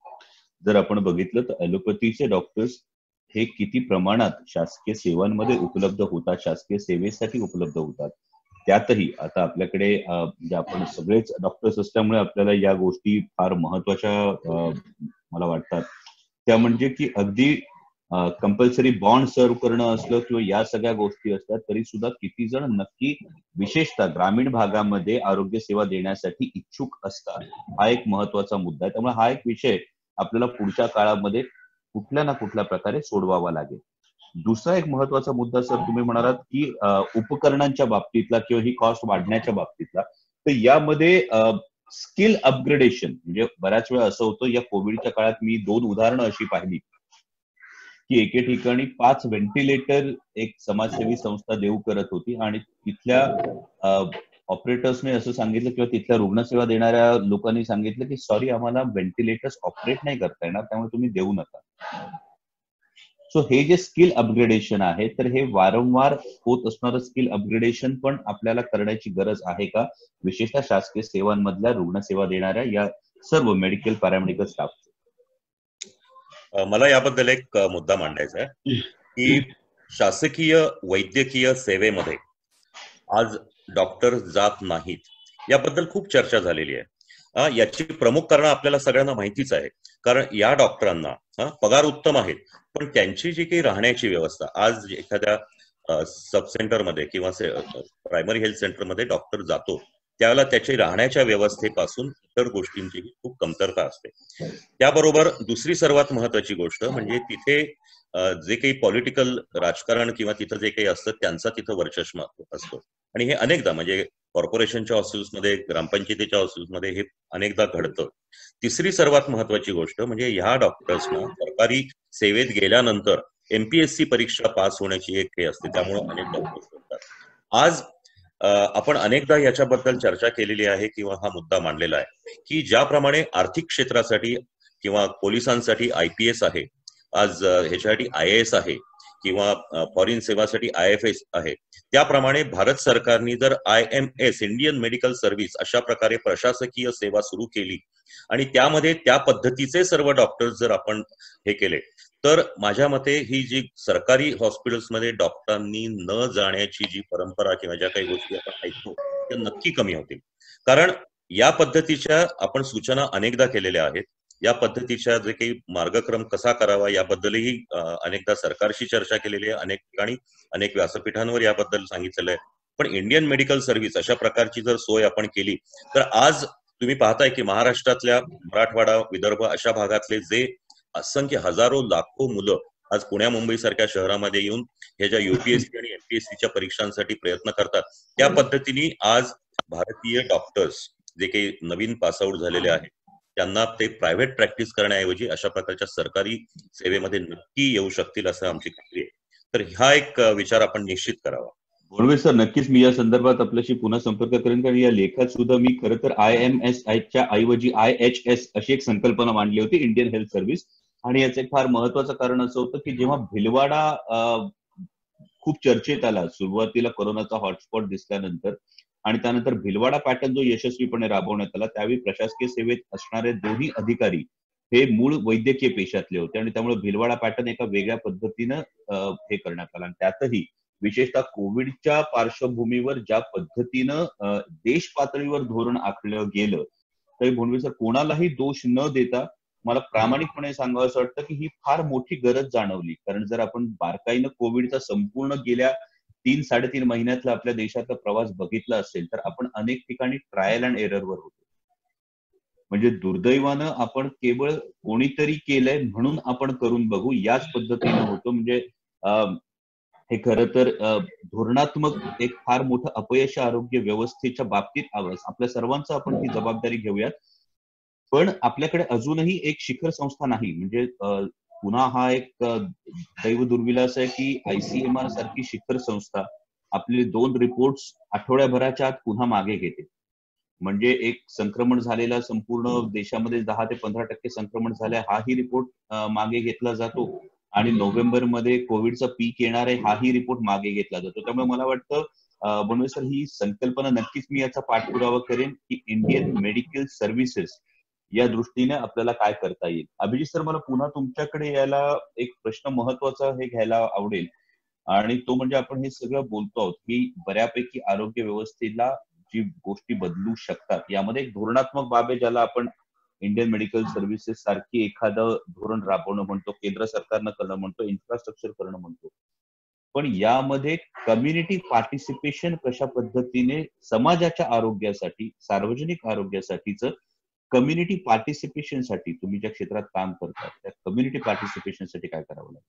Speaker 2: जर आपण बघितलं तर ॲलोपॅथीचे डॉक्टर्स हे किती प्रमाणात शासकीय सेवांमध्ये उपलब्ध होतात, शासकीय सेवेसाठी उपलब्ध होतात. त्यातही आता आपल्याकडे जे आपण सगळेच डॉक्टर्स असल्यामुळे आपल्याला या गोष्टी फार महत्वाच्या मला वाटतात. त्या म्हणजे की अगदी कंपल्सरी बॉन्ड सर्व करणं असलं किंवा या सगळ्या गोष्टी असतात तरी सुद्धा किती जण नक्की विशेषतः ग्रामीण भागामध्ये आरोग्य सेवा देण्यासाठी इच्छुक असतात, हा एक महत्वाचा मुद्दा आहे. त्यामुळे हा एक विषय आपल्याला पुढच्या काळामध्ये कुठल्या ना कुठल्या प्रकारे सोडवावा लागेल. दुसरा एक महत्वाचा मुद्दा सर तुम्ही म्हणालात की उपकरणांच्या बाबतीतला किंवा ही कॉस्ट वाढण्याच्या बाबतीतला, तर यामध्ये स्किल अपग्रेडेशन म्हणजे बऱ्याच वेळा असं होतं, या कोविडच्या काळात मी 2 उदाहरणं अशी पाहिली की एके ठिकाणी 5 व्हेंटिलेटर एक समाजसेवी संस्था देऊ करत होती आणि तिथल्या ऑपरेटर्सने असं सांगितलं किंवा तिथल्या रुग्णसेवा देणाऱ्या लोकांनी सांगितलं की सॉरी, आम्हाला व्हेंटिलेटर्स ऑपरेट नाही करता येणार, त्यामुळे तुम्ही देऊ नका. सो हे जे स्किल अपग्रेडेशन आहे तर हे वारंवार होत असणारं स्किल अपग्रेडेशन पण आपल्याला करण्याची गरज आहे का, विशेषतः शासकीय सेवांमधल्या रुग्णसेवा देणाऱ्या या सर्व मेडिकल पॅरामेडिकल स्टाफ?
Speaker 5: मला याबद्दल एक मुद्दा मांडायचा आहे की शासकीय वैद्यकीय सेवेमध्ये आज डॉक्टर जात नाहीत, याबद्दल खूप चर्चा झालेली आहे. याची प्रमुख कारणं आपल्याला सगळ्यांना माहितीच आहे. कारण या डॉक्टरांना पगार उत्तम आहेत, पण त्यांची जी काही राहण्याची व्यवस्था, आज एखाद्या सब सेंटरमध्ये किंवा प्रायमरी हेल्थ सेंटरमध्ये डॉक्टर जातो त्यावेळेला त्याची राहण्याच्या व्यवस्थेपासून इतर गोष्टींची खूप कमतरता असते. त्याबरोबर दुसरी सर्वात महत्वाची गोष्ट म्हणजे तिथे जे काही पॉलिटिकल राजकारण किंवा तिथं जे काही असतं त्यांचा तिथं वर्चस्व असतो आणि हे अनेकदा म्हणजे कॉर्पोरेशनच्या हॉस्पिटल्समध्ये, ग्रामपंचायतीच्या हॉस्पिटल्समध्ये हे अनेकदा घडतं. तिसरी सर्वात महत्वाची गोष्ट म्हणजे ह्या डॉक्टर्सना सरकारी सेवेत गेल्यानंतर MPSC परीक्षा पास होण्याची एक हे असते, त्यामुळे अनेक डॉक्टर्स करतात. आज आपण अनेकदा याच्याबद्दल चर्चा केलेली आहे किंवा हा मुद्दा मांडलेला आहे की ज्याप्रमाणे आर्थिक क्षेत्रासाठी किंवा पोलिसांसाठी IPS आहे, आज ह्याच्यासाठी IAS आहे किंवा फॉरेन सेवासाठी IFS आहे, त्याप्रमाणे भारत सरकारने जर IMS इंडियन मेडिकल सर्व्हिस अशा प्रकारे प्रशासकीय सेवा सुरू केली आणि त्यामध्ये त्या पद्धतीचे सर्व डॉक्टर्स जर आपण हे केले तर माझ्या मते ही जी सरकारी हॉस्पिटल्समध्ये डॉक्टरांनी न जाण्याची जी परंपरा किंवा ज्या काही गोष्टी आपण ऐकतो त्या नक्की कमी होतील. कारण या पद्धतीच्या आपण सूचना अनेकदा केलेल्या आहेत, या पद्धतीच्या जे काही मार्गक्रम कसा करावा याबद्दलही अनेकदा सरकारशी चर्चा केलेली आहे, अनेक ठिकाणी अनेक व्यासपीठांवर याबद्दल सांगितलेलं आहे. पण इंडियन मेडिकल सर्व्हिस अशा प्रकारची जर सोय आपण केली तर आज तुम्ही पाहताय की महाराष्ट्रातल्या मराठवाडा, विदर्भ अशा भागातले जे असंख्य हजारो लाखो मुलं आज पुण्या मुंबई सारख्या शहरामध्ये येऊन हे ज्या UPSC आणि MPSCच्या परीक्षांसाठी प्रयत्न करतात, त्या पद्धतीने आज भारतीय डॉक्टर्स जे काही नवीन पासआउट झालेले आहेत त्यांना ते प्रायव्हेट प्रॅक्टिस करण्याऐवजी अशा प्रकारच्या सरकारी सेवेमध्ये नक्की येऊ शकतील असं आमची खात्री आहे. तर हा एक विचार आपण निश्चित करावा.
Speaker 2: भोंडवे सर, नक्कीच मी या संदर्भात आपल्याशी पुन्हा संपर्क करेन, कारण या लेखात सुद्धा मी खरं तर IMS च्या ऐवजी IHS अशी एक संकल्पना मांडली होती, इंडियन हेल्थ सर्व्हिस. आणि याचं एक फार महत्वाचं कारण असं होतं की जेव्हा भिलवाडा खूप चर्चेत आला सुरुवातीला कोरोनाचा हॉटस्पॉट दिसल्यानंतर आणि त्यानंतर भिलवाडा पॅटर्न जो यशस्वीपणे राबवण्यात आला, त्यावेळी प्रशासकीय सेवेत असणारे दोन्ही अधिकारी हे मूळ वैद्यकीय पेशातले होते आणि त्यामुळे भिलवाडा पॅटर्न एका वेगळ्या पद्धतीनं हे करण्यात आला. आणि त्यातही विशेषतः कोविडच्या पार्श्वभूमीवर ज्या पद्धतीनं देश पातळीवर धोरण आखलं गेलं, तर भोंडवे सर कोणालाही दोष न देता मला प्रामाणिकपणे सांगावं असं वाटतं की ही फार मोठी गरज जाणवली. कारण जर आपण बारकाईनं कोविडचा संपूर्ण गेल्या 3-3.5 महिन्यातला आपल्या देशातला प्रवास बघितला असेल तर आपण अनेक ठिकाणी ट्रायल अँड एररवर होतो. म्हणजे दुर्दैवानं आपण केवळ कोणीतरी केलंय म्हणून आपण करून बघू याच पद्धतीनं होतो. म्हणजे हे खरं तर धोरणात्मक एक फार मोठं अपयश आरोग्य व्यवस्थेच्या बाबतीत आपल्या सर्वांचं आपण ती जबाबदारी घेऊयात. पण आपल्याकडे अजूनही एक शिखर संस्था नाही. म्हणजे पुन्हा हा एक दैव दुर्विलास आहे की ICMR सारखी शिखर संस्था आपले 2 रिपोर्ट्स आठवड्याभराच्या आत पुन्हा मागे घेते. म्हणजे एक संक्रमण झालेला संपूर्ण देशामध्ये 10 ते 15% संक्रमण झालंय हाही रिपोर्ट मागे घेतला जातो आणि नोव्हेंबरमध्ये कोविडचा पीक येणार आहे हाही रिपोर्ट मागे घेतला जातो. त्यामुळे मला वाटतं भोंडवे सर ही संकल्पना नक्कीच मी याचा पाठपुरावा करेन की इंडियन मेडिकल सर्व्हिसेस या दृष्टीने आपल्याला काय करता येईल. अभिजित सर, मला पुन्हा तुमच्याकडे यायला एक प्रश्न महत्वाचा हे घ्यायला आवडेल आणि तो म्हणजे आपण हे सगळं बोलतो आहोत की बऱ्यापैकी आरोग्य व्यवस्थेला जी गोष्टी बदलू शकतात यामध्ये एक धोरणात्मक बाब आहे ज्याला आपण इंडियन मेडिकल सर्व्हिसेस सारखी एखादं धोरण राबवणं म्हणतो, केंद्र सरकारनं करणं म्हणतो, इन्फ्रास्ट्रक्चर करणं म्हणतो. पण यामध्ये कम्युनिटी पार्टिसिपेशन कशा पद्धतीने समाजाच्या आरोग्यासाठी, सार्वजनिक आरोग्यासाठीचं कम्युनिटी पार्टिसिपेशनसाठी तुम्ही ज्या क्षेत्रात काम करतात त्या कम्युनिटी पार्टिसिपेशनसाठी काय करावं लागेल?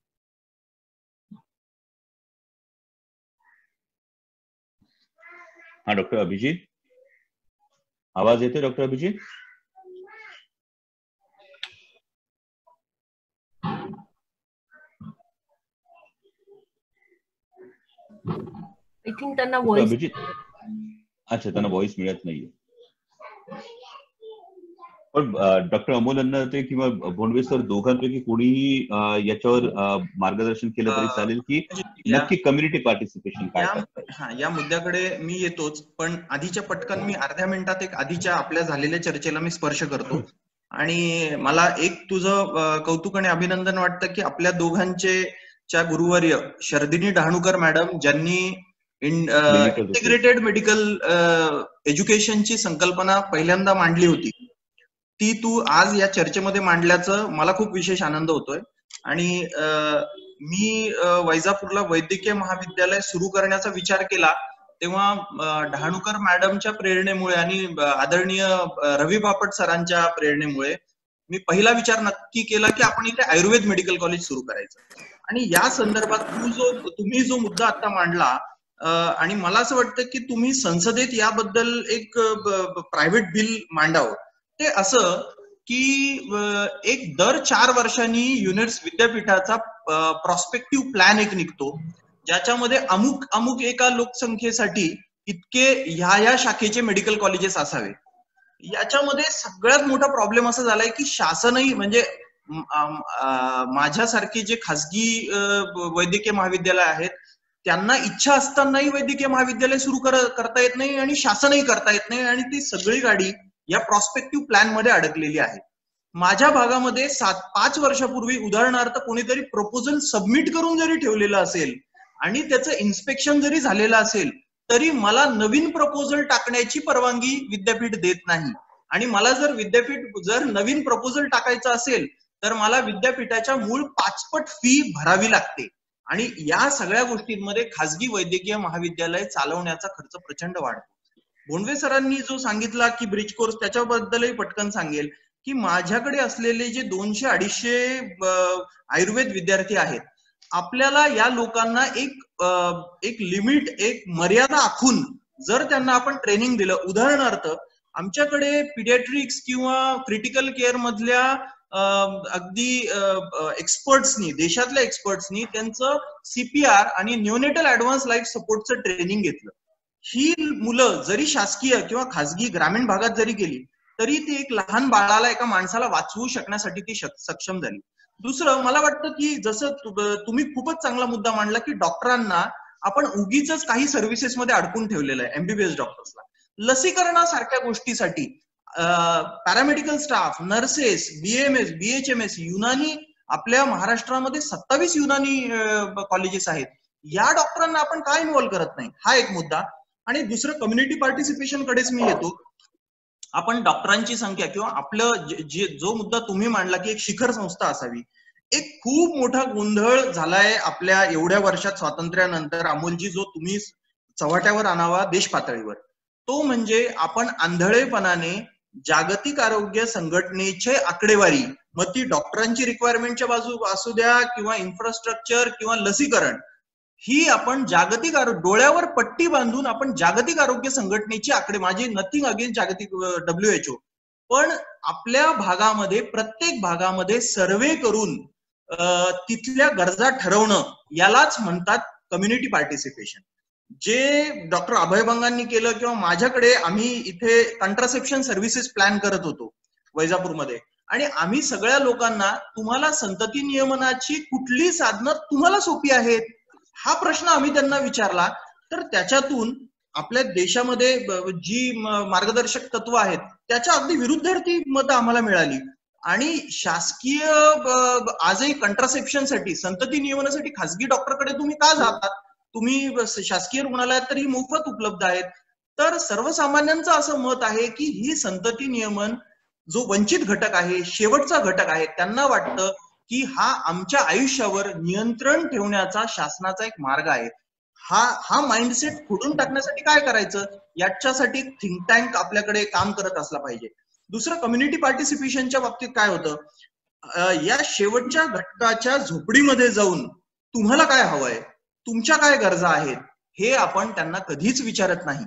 Speaker 2: हा डॉक्टर अभिजित, आवाज येतोय डॉक्टर अभिजित?
Speaker 6: आय थिंक त्यांना व्हॉइस
Speaker 2: अभिजित, अच्छा त्यांना व्हॉइस मिळत नाहीये. पण डॉक्टर अमोल अण्णा ते किंवा भोंडवे सर दोघांपैकी कोणीही याच्यावर मार्गदर्शन केलं तरी चालेल की नक्की कम्युनिटी पार्टिसिपेशन काय करतात.
Speaker 4: या मुद्द्याकडे मी येतोच, पण आधीच्या पटकन मी अर्ध्या मिनिटात एक आधीच्या आपल्या झालेल्या चर्चेला मी स्पर्श करतो. आणि मला एक तुझं कौतुक आणि अभिनंदन वाटतं की आपल्या दोघांच्या गुरुवर्य शर्दिनी डहाणूकर मॅडम ज्यांनी इंटिग्रेटेड मेडिकल एज्युकेशनची संकल्पना पहिल्यांदा मांडली होती ती तू आज या चर्चेमध्ये मांडल्याचं मला खूप विशेष आनंद होतोय. आणि मी वैजापूरला वैद्यकीय महाविद्यालय सुरू करण्याचा विचार केला तेव्हा डहाणूकर मॅडमच्या प्रेरणेमुळे आणि आदरणीय रवी बापट सरांच्या प्रेरणेमुळे मी पहिला विचार नक्की केला की आपण इथे आयुर्वेद मेडिकल कॉलेज सुरू करायचं. आणि या संदर्भात तुम्ही जो मुद्दा आता मांडला आणि मला असं वाटतं की तुम्ही संसदेत याबद्दल एक प्रायव्हेट बिल मांडावं. ते असं की एक दर 4 वर्षांनी विद्यापीठाचा प्रॉस्पेक्टिव्ह प्लॅन एक निघतो ज्याच्यामध्ये अमुक एका लोकसंख्येसाठी इतके ह्या शाखेचे मेडिकल कॉलेजेस असावे. याच्यामध्ये सगळ्यात मोठा प्रॉब्लेम असा झालाय की शासनही म्हणजे माझ्यासारखे जे खासगी वैद्यकीय महाविद्यालय आहेत त्यांना इच्छा असतानाही वैद्यकीय महाविद्यालय सुरू करता येत नाही आणि शासनही करता येत नाही आणि ती सगळी गाडी या प्रॉस्पेक्टिव्ह प्लॅन मध्ये अडकलेली आहे. माझ्या भागामध्ये 5 वर्षापूर्वी उदाहरणार्थ कोणीतरी प्रपोजल सबमिट करून जरी ठेवलेलं असेल आणि त्याचं इन्स्पेक्शन जरी झालेलं असेल तरी मला नवीन प्रपोजल टाकण्याची परवानगी विद्यापीठ देत नाही. आणि मला जर नवीन प्रपोजल टाकायचं असेल तर मला विद्यापीठाच्या मूळ 5 पट फी भरावी लागते. आणि या सगळ्या गोष्टींमध्ये खासगी वैद्यकीय महाविद्यालय चालवण्याचा खर्च प्रचंड वाढतो. भोंडवे सरांनी जो सांगितला की ब्रिज कोर्स त्याच्याबद्दलही पटकन सांगेल की माझ्याकडे असलेले जे 200-250 आयुर्वेद विद्यार्थी आहेत आपल्याला या लोकांना एक लिमिट एक मर्यादा आखून जर त्यांना आपण ट्रेनिंग दिलं, उदाहरणार्थ आमच्याकडे पिडियाट्रिक्स किंवा क्रिटिकल केअर मधल्या अगदी एक्सपर्ट्सनी देशातल्या एक्सपर्ट्सनी त्यांचं CPR आणि न्यूनेटल ऍडव्हान्स लाईफ सपोर्टचं ट्रेनिंग घेतलं. ही मुलं जरी शासकीय किंवा खासगी ग्रामीण भागात जरी गेली तरी ती एक लहान बाळाला एका माणसाला वाचवू शकण्यासाठी ती सक्षम झाली. दुसरं मला वाटतं की जसं तुम्ही खूपच चांगला मुद्दा मांडला की डॉक्टरांना आपण उगीच काही सर्व्हिसेसमध्ये अडकून ठेवलेलं आहे. MBBS डॉक्टर्सला लसीकरणासारख्या गोष्टीसाठी paramedical staff, nurses, BAMS, BHMS, Unani, आपल्या महाराष्ट्रामध्ये 27 युनानी कॉलेजेस आहेत. या डॉक्टरांना आपण काय इन्व्हॉल्व्ह करत नाही, हा एक मुद्दा. आणि दुसरं कम्युनिटी पार्टिसिपेशन कडेच मी येतो. आपण डॉक्टरांची संख्या किंवा आपलं जो मुद्दा तुम्ही मांडला की एक शिखर संस्था असावी, एक खूप मोठा गोंधळ झालाय आपल्या एवढ्या वर्षात स्वातंत्र्यानंतर अमोलजी, जो तुम्ही चव्हाट्यावर आणावा देश पातळीवर, तो म्हणजे आपण आंधळेपणाने जागतिक आरोग्य संघटनेचे आकडेवारी, मग ती डॉक्टरांची रिक्वायरमेंटच्या बाजू असू द्या किंवा इन्फ्रास्ट्रक्चर किंवा लसीकरण, ही आपण जागतिक डोळ्यावर पट्टी बांधून आपण जागतिक आरोग्य संघटनेची आकडे, माझी नथिंग अगेन्स्ट जागतिक WHO, पण आपल्या भागामध्ये प्रत्येक भागामध्ये सर्वे करून तिथल्या गरजा ठरवणं, यालाच म्हणतात कम्युनिटी पार्टिसिपेशन. जे डॉक्टर अभय बंगांनी केलं किंवा माझ्याकडे, आम्ही इथे कंट्रासेप्शन सर्व्हिसेस प्लॅन करत होतो वैजापूरमध्ये, आणि आम्ही सगळ्या लोकांना, तुम्हाला संतती नियमनाची कुठली साधनं तुम्हाला सोपी आहेत, हा प्रश्न आम्ही त्यांना विचारला. तर त्याच्यातून आपल्या देशामध्ये जी मार्गदर्शक तत्व आहेत त्याच्या अगदी विरुद्धार्थी मतं आम्हाला मिळाली. आणि शासकीय आजही कंट्रासेप्शनसाठी, संतती नियमनासाठी खासगी डॉक्टरकडे तुम्ही का जातात, तुम्ही शासकीय रुग्णालयात तर ही मोफत उपलब्ध आहेत. तर सर्वसामान्यांचं असं मत आहे की ही संतती नियमन जो वंचित घटक आहे, शेवटचा घटक आहे, त्यांना वाटतं की हा आमच्या आयुष्यावर नियंत्रण ठेवण्याचा शासनाचा एक मार्ग आहे. हा माइंडसेट फोडून टाकण्यासाठी काय करायचं, याच्यासाठी थिंक टँक आपल्याकडे काम करत असला पाहिजे. दुसरं, कम्युनिटी पार्टिसिपेशनच्या बाबतीत काय होतं, या शेवटच्या घटकाच्या झोपडीमध्ये जाऊन तुम्हाला काय हवंय, तुमच्या काय गरजा आहेत, हे आपण त्यांना कधीच विचारत नाही.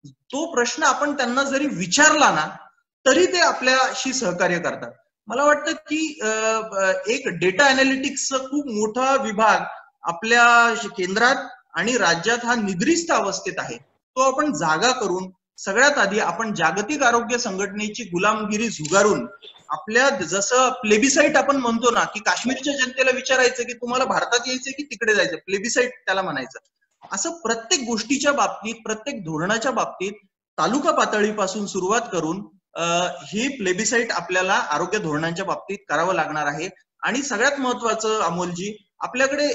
Speaker 4: तो प्रश्न आपण त्यांना जरी विचारला ना, तरी ते आपल्याशी सहकार्य करतात. मला वाटतं की एक डेटा अनालिटिक्सचा खूप मोठा विभाग आपल्या केंद्रात आणि राज्यात हा निद्रिस्त अवस्थेत आहे. तो आपण जागा करून, सगळ्यात आधी आपण जागतिक आरोग्य संघटनेची गुलामगिरी झुगारून, आपल्या जसं प्लेबिसाईट आपण म्हणतो ना, की काश्मीरच्या जनतेला विचारायचं की तुम्हाला भारतात यायचं की तिकडे जायचं, प्लेबिसाईट त्याला म्हणायचं. असं प्रत्येक गोष्टीच्या बाबतीत, प्रत्येक धोरणाच्या बाबतीत तालुका पातळीपासून सुरुवात करून ही प्लेबिसाईट आपल्याला आरोग्य धोरणांच्या बाबतीत करावं लागणार आहे. आणि सगळ्यात महत्वाचं अमोलजी, आपल्याकडे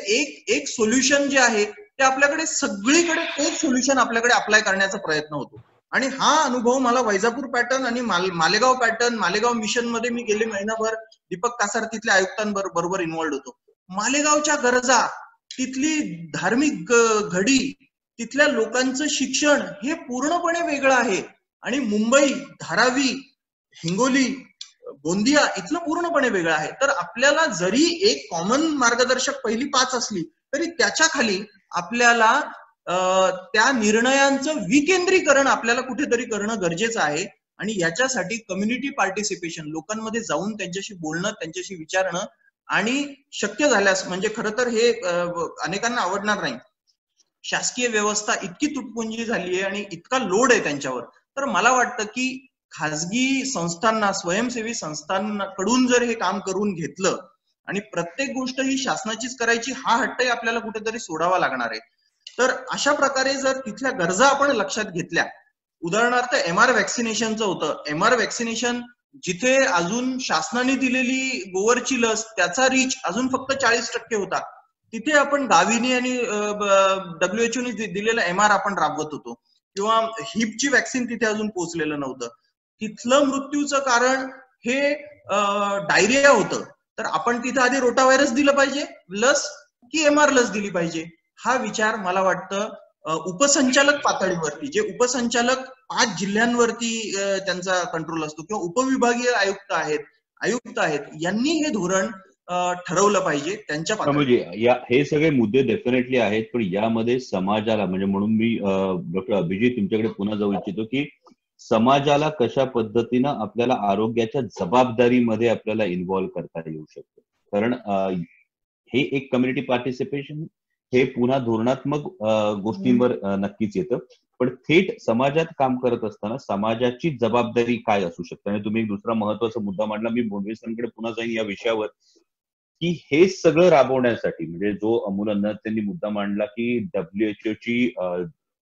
Speaker 4: एक सोल्युशन जे आहे ते आपल्याकडे सगळीकडे एक सोल्युशन आपल्याकडे अप्लाय करण्याचा प्रयत्न होतो. आणि हा अनुभव मला वैजापूर पॅटर्न आणि मालेगाव पॅटर्न, मालेगाव मिशन मध्ये मी गेले महिनाभर दीपक कासार तिथल्या आयुक्तांबरोबर इन्व्हॉल्ड होतो. मालेगावच्या गरजा, तिथली धार्मिक घडी, तिथल्या लोकांचं शिक्षण हे पूर्णपणे वेगळं आहे. आणि मुंबई, धारावी, हिंगोली, गोंदिया इथलं पूर्णपणे वेगळं आहे. तर आपल्याला जरी एक कॉमन मार्गदर्शक पहिली 5 असली तरी त्याच्या खाली आपल्याला त्या निर्णयांचं विकेंद्रीकरण आपल्याला कुठेतरी करणं गरजेचं आहे. आणि याच्यासाठी कम्युनिटी पार्टिसिपेशन, लोकांमध्ये जाऊन त्यांच्याशी बोलणं, त्यांच्याशी विचारणं, आणि शक्य झाल्यास, म्हणजे खरं तर हे अनेकांना आवडणार नाही, शासकीय व्यवस्था इतकी तुटपुंजी झाली आहे आणि इतका लोड आहे त्यांच्यावर, तर मला वाटतं की खासगी संस्थांना, स्वयंसेवी संस्थांकडून जर हे काम करून घेतलं आणि प्रत्येक गोष्ट ही शासनाचीच करायची हा हट्टही आपल्याला कुठेतरी सोडावा लागणार आहे. तर अशा प्रकारे जर तिथल्या गरजा आपण लक्षात घेतल्या, उदाहरणार्थ MR व्हॅक्सिनेशनचं होतं, MR व्हॅक्सिनेशन जिथे अजून शासनाने दिलेली गोवरची लस त्याचा रीच अजून फक्त 40% होता, तिथे आपण गाविनी आणि WHO ने दिलेला MR आपण राबवत होतो, किंवा हिपची व्हॅक्सिन तिथे अजून पोहोचलेलं नव्हतं. तिथलं मृत्यूचं कारण हे डायरिया होतं, तर आपण तिथे आधी रोटा व्हायरस दिलं पाहिजे लस की MR लस दिली पाहिजे, हा विचार मला वाटतं उपसंचालक पातळीवरती, जे उपसंचालक 5 जिल्ह्यांवरती त्यांचा कंट्रोल असतो, किंवा उपविभागीय आयुक्त आहेत, यांनी हे धोरण ठरवलं पाहिजे त्यांच्या
Speaker 2: पातळीवर. हे सगळे मुद्दे डेफिनेटली आहेत, पण यामध्ये समाजाला, म्हणजे म्हणून मी डॉक्टर अभिजित तुमच्याकडे पुन्हा जाऊ इच्छितो की समाजाला कशा पद्धतीनं आपल्याला आरोग्याच्या जबाबदारीमध्ये आपल्याला इन्व्हॉल्व्ह करता येऊ शकतं. कारण हे एक कम्युनिटी पार्टिसिपेशन हे पुन्हा धोरणात्मक गोष्टींवर नक्कीच येतं, पण थेट समाजात काम करत असताना समाजाची जबाबदारी काय असू शकते. आणि तुम्ही एक दुसरा महत्वाचा मुद्दा मांडला, मी भोंडवे सरांकडे पुन्हा जाईन या विषयावर, की हे सगळं राबवण्यासाठी, म्हणजे जो अमोल अन्नत त्यांनी मुद्दा मांडला की WHO ची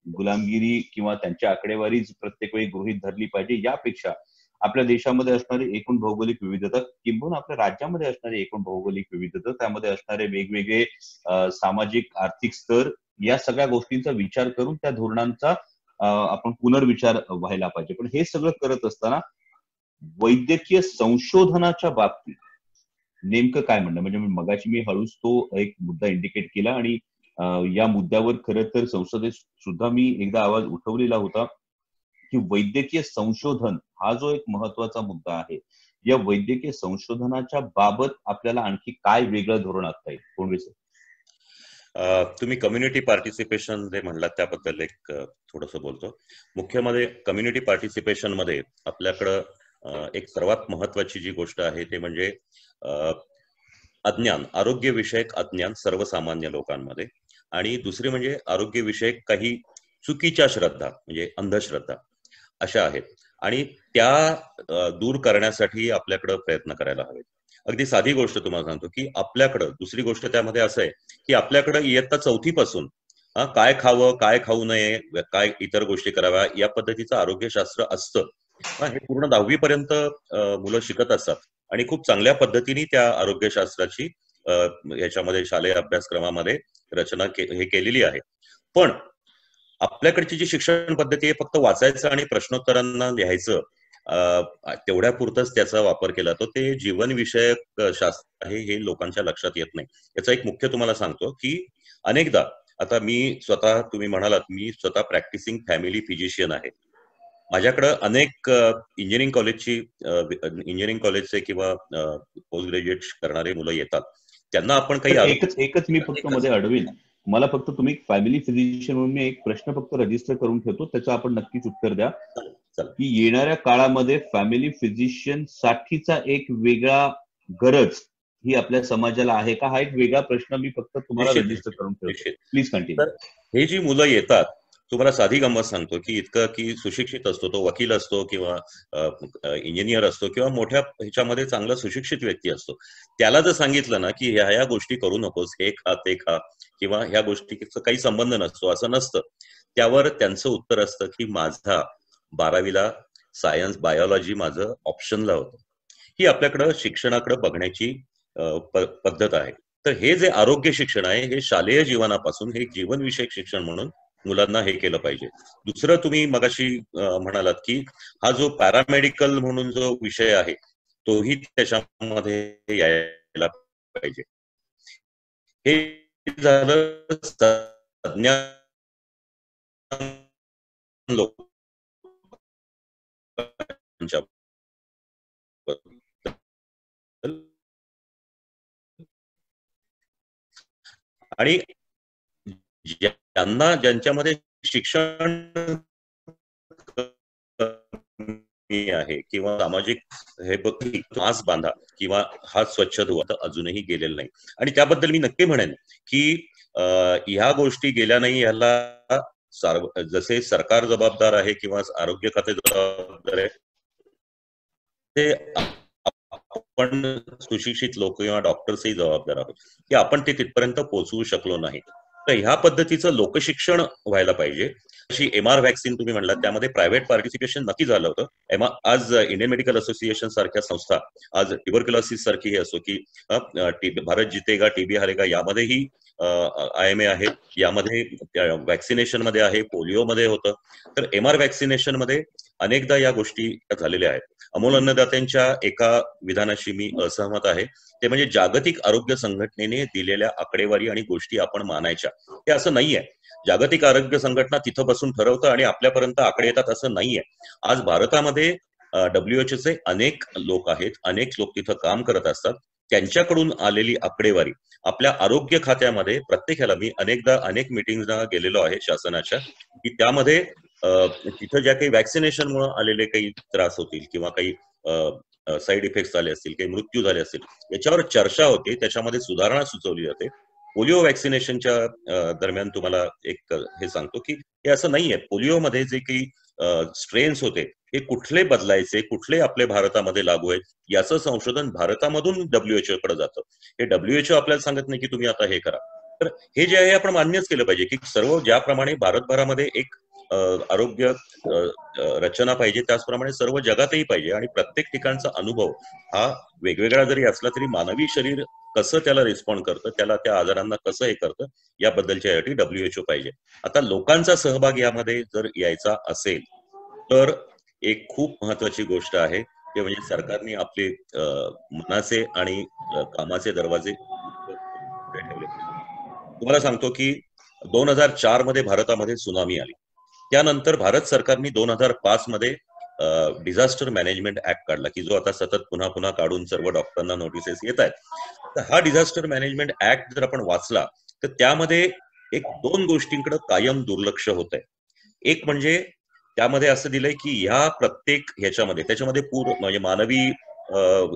Speaker 2: गुलामगिरी किंवा त्यांच्या आकडेवारीच प्रत्येक वेळी गृहीत धरली पाहिजे, यापेक्षा आपल्या देशामध्ये असणारी एकूण भौगोलिक विविधता, किंबहुना आपल्या राज्यामध्ये असणारी एकूण भौगोलिक विविधता, त्यामध्ये असणारे वेगवेगळे सामाजिक आर्थिक स्तर, या सगळ्या गोष्टींचा विचार करून त्या धोरणांचा आपण पुनर्विचार व्हायला पाहिजे. पण हे सगळं करत असताना वैद्यकीय संशोधनाच्या बाबतीत नेमकं काय म्हणणं, म्हणजे मगाशी मी हळूच तो एक मुद्दा इंडिकेट केला आणि या मुद्द्यावर खरं तर संसदेत सुद्धा मी एकदा आवाज उठवलेला होता की वैद्यकीय संशोधन हा जो एक महत्वाचा मुद्दा आहे, या वैद्यकीय संशोधनाच्या बाबत आपल्याला आणखी काय वेगळं धोरण आखता येईल? कोण सर?
Speaker 5: तुम्ही कम्युनिटी पार्टिसिपेशन जे म्हणलात त्याबद्दल एक थोडंसं बोलतो. मुख्यमध्ये कम्युनिटी पार्टिसिपेशन मध्ये आपल्याकडं एक सर्वात महत्वाची जी गोष्ट आहे ते म्हणजे अज्ञान, आरोग्यविषयक अज्ञान सर्वसामान्य लोकांमध्ये, आणि दुसरी म्हणजे आरोग्यविषयक काही चुकीच्या श्रद्धा म्हणजे अंधश्रद्धा अशा आहेत, आणि त्या दूर करण्यासाठी आपल्याकडं प्रयत्न करायला हवेत. अगदी साधी गोष्ट तुम्हाला सांगतो की आपल्याकडं दुसरी गोष्ट त्यामध्ये असं आहे की आपल्याकडं इयत्ता 4थी पासून काय खावं, काय खाऊ नये, काय इतर गोष्टी कराव्या या पद्धतीचं आरोग्यशास्त्र असतं. हे पूर्ण 10वी पर्यंत मुलं शिकत असतात आणि खूप चांगल्या पद्धतीने त्या आरोग्यशास्त्राची याच्यामध्ये शालेय अभ्यासक्रमामध्ये रचना हे केलेली आहे. पण आपल्याकडची जी शिक्षण पद्धती आहे फक्त वाचायचं आणि प्रश्नोत्तरांना लिहायचं तेवढ्या पुरतच त्याचा वापर केला जातो. ते जीवनविषयक शास्त्र आहे हे लोकांच्या लक्षात येत नाही. याचा एक मुख्य तुम्हाला सांगतो की अनेकदा आता मी स्वतः, तुम्ही म्हणालात मी स्वतः प्रॅक्टिसिंग फॅमिली फिजिशियन आहे. माझ्याकडं अनेक इंजिनिअरिंग कॉलेजचे किंवा पोस्ट ग्रॅज्युएट करणारे मुलं येतात. त्यांना आपण काही
Speaker 2: एकच मी फक्त मध्ये अडवीन, मला फक्त तुम्ही फॅमिली फिजिशियन म्हणून मी एक प्रश्न फक्त रजिस्टर करून ठेवतो, त्याचं आपण नक्कीच उत्तर द्या की येणाऱ्या काळामध्ये फॅमिली फिजिशियन साठीचा एक वेगळा गरज ही आपल्या समाजाला आहे का? हा एक वेगळा प्रश्न मी फक्त तुम्हाला रजिस्टर करून ठेवतो. Please continue.
Speaker 5: हे जी मुलं येतात, तुम्हाला साधी गंमत सांगतो की इतकं की सुशिक्षित असतो, तो वकील असतो किंवा इंजिनियर असतो किंवा मोठ्या ह्याच्यामध्ये चांगला सुशिक्षित व्यक्ती असतो, त्याला जर सांगितलं ना की ह्या गोष्टी करू नकोस, हे खा ते खा, किंवा ह्या गोष्टीचा काही संबंध नसतो, असं नसतं. त्यावर त्यांचं उत्तर असतं की माझा 12वीला सायन्स बायोलॉजी माझं ऑप्शनला होतं. ही आपल्याकडं शिक्षणाकडे बघण्याची पद्धत आहे. तर हे जे आरोग्य शिक्षण आहे हे शालेय जीवनापासून हे जीवनविषयक शिक्षण म्हणून मुलांना हे केलं पाहिजे. दुसरं तुम्ही मगाशी म्हणालात की हा जो पॅरामेडिकल म्हणून जो विषय आहे तोही त्याच्यामध्ये यायला पाहिजे. हे झालं लोक आणि ज्यांच्यामध्ये शिक्षण आहे किंवा सामाजिक हे मास्क बांधा किंवा हात स्वच्छ धुवा अजूनही गेलेलं नाही. आणि त्याबद्दल मी नक्की म्हणेन की ह्या गोष्टी गेल्या नाही, ह्याला जसे सरकार जबाबदार आहे किंवा आरोग्य खाते जबाबदार आहे, ते आपण सुशिक्षित लोक किंवा डॉक्टर्सही जबाबदार आहोत की आपण ते तिथपर्यंत पोहोचवू शकलो नाही. तर ह्या पद्धतीचं लोकशिक्षण व्हायला पाहिजे. अशी MR व्हॅक्सिन तुम्ही म्हणलात, त्यामध्ये प्रायव्हेट पार्टिसिपेशन नक्की झालं होतं. आज इंडियन मेडिकल असोसिएशन सारख्या संस्था, आज ट्युबरक्युलोसिस सारखी हे असो की भारत जितेगा टीबी हारेगा यामध्येही IMA आहे, यामध्ये व्हॅक्सिनेशन मध्ये आहे, पोलिओ मध्ये होतं. तर MR व्हॅक्सिनेशन मध्ये अनेकदा या गोष्टी झालेल्या आहेत. अमोल अन्नदात्यांच्या एका विधानाशी मी असहमत आहे, ते म्हणजे जागतिक आरोग्य संघटनेने दिलेल्या आकडेवारी आणि गोष्टी आपण मानायच्या. हे असं नाहीये. जागतिक आरोग्य संघटना तिथं बसून ठरवतं आणि आपल्यापर्यंत आकडे येतात असं नाहीये. आज भारतामध्ये WHO अनेक लोक आहेत, अनेक लोक तिथं काम करत असतात. त्यांच्याकडून आलेली आकडेवारी आपल्या आरोग्य खात्यामध्ये प्रत्येकाला, मी अनेक मिटिंगला गेलेलो आहे शासनाच्या, की त्यामध्ये तिथं ज्या काही व्हॅक्सिनेशनमुळे आलेले काही त्रास होतील किंवा काही साईड इफेक्ट झाले असतील, काही मृत्यू झाले असतील, याच्यावर चर्चा होते, त्याच्यामध्ये सुधारणा सुचवली जाते. पोलिओ व्हॅक्सिनेशनच्या दरम्यान तुम्हाला एक हे सांगतो की हे असं नाहीये. पोलिओमध्ये जे काही स्ट्रेन्स होते हे कुठले बदलायचे, कुठले आपल्या भारतामध्ये लागू आहेत, याचं संशोधन भारतामधून WHO कडे जातं. हे WHO आपल्याला सांगत नाही की तुम्ही आता हे करा. तर हे जे आहे आपण मान्यच केलं पाहिजे की सर्व ज्याप्रमाणे भारतभरामध्ये एक आरोग्य रचना पाहिजे त्याचप्रमाणे सर्व जगातही पाहिजे. आणि प्रत्येक ठिकाणचा अनुभव हा वेगवेगळा जरी असला तरी मानवी शरीर कसं त्याला रिस्पॉन्ड करतं, त्याला त्या आजारांना कसं हे करतं, याबद्दलच्या यासाठी WHO पाहिजे. आता लोकांचा सहभाग यामध्ये जर यायचा असेल तर एक खूप महत्वाची गोष्ट आहे ते म्हणजे सरकारने आपले मनाचे आणि कामाचे दरवाजे ठेवले. तुम्हाला सांगतो की 2004 मध्ये भारतामध्ये सुनामी आली. त्यानंतर भारत सरकारने 2005 मध्ये डिझास्टर मॅनेजमेंट ऍक्ट काढला की जो आता सतत पुन्हा पुन्हा काढून सर्व डॉक्टरांना नोटिसेस येत आहेत. तर हा डिझास्टर मॅनेजमेंट ऍक्ट जर आपण वाचला तर त्यामध्ये एक 2 गोष्टींकडे कायम दुर्लक्ष होत आहे. एक म्हणजे त्यामध्ये असं दिलंय की ह्या प्रत्येक ह्याच्यामध्ये त्याच्यामध्ये पूर म्हणजे मानवी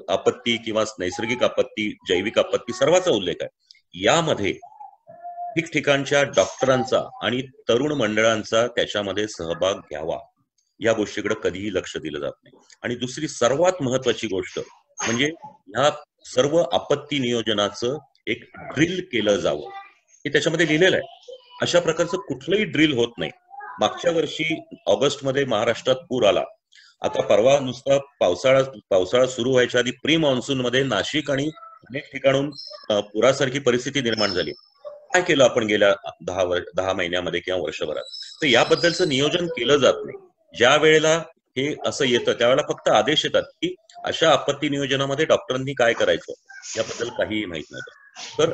Speaker 5: आपत्ती किंवा नैसर्गिक आपत्ती, जैविक आपत्ती सर्वांचा उल्लेख आहे. यामध्ये ठिकठिकाणच्या डॉक्टरांचा आणि तरुण मंडळांचा त्याच्यामध्ये सहभाग घ्यावा, या गोष्टीकडे कधीही लक्ष दिलं जात नाही. आणि दुसरी सर्वात महत्वाची गोष्ट म्हणजे ह्या सर्व आपत्ती नियोजनाचं एक ड्रिल केलं जावं, हे त्याच्यामध्ये लिहिलेलं आहे. अशा प्रकारचं कुठलंही ड्रिल होत नाही. मागच्या वर्षी ऑगस्टमध्ये महाराष्ट्रात पूर आला. आता परवा नुसता पावसाळा सुरू व्हायच्या आधी प्री मान्सून मध्ये नाशिक आणि अनेक ठिकाणून पुरासारखी परिस्थिती निर्माण झाली. काय केलं आपण गेल्या 10 महिन्यामध्ये किंवा वर्षभरात? तर याबद्दलचं नियोजन केलं जात नाही. ज्या वेळेला हे असं येतं त्यावेळेला फक्त आदेश येतात की अशा आपत्ती नियोजनामध्ये डॉक्टरांनी काय करायचं याबद्दल काहीही माहित नव्हतं. तर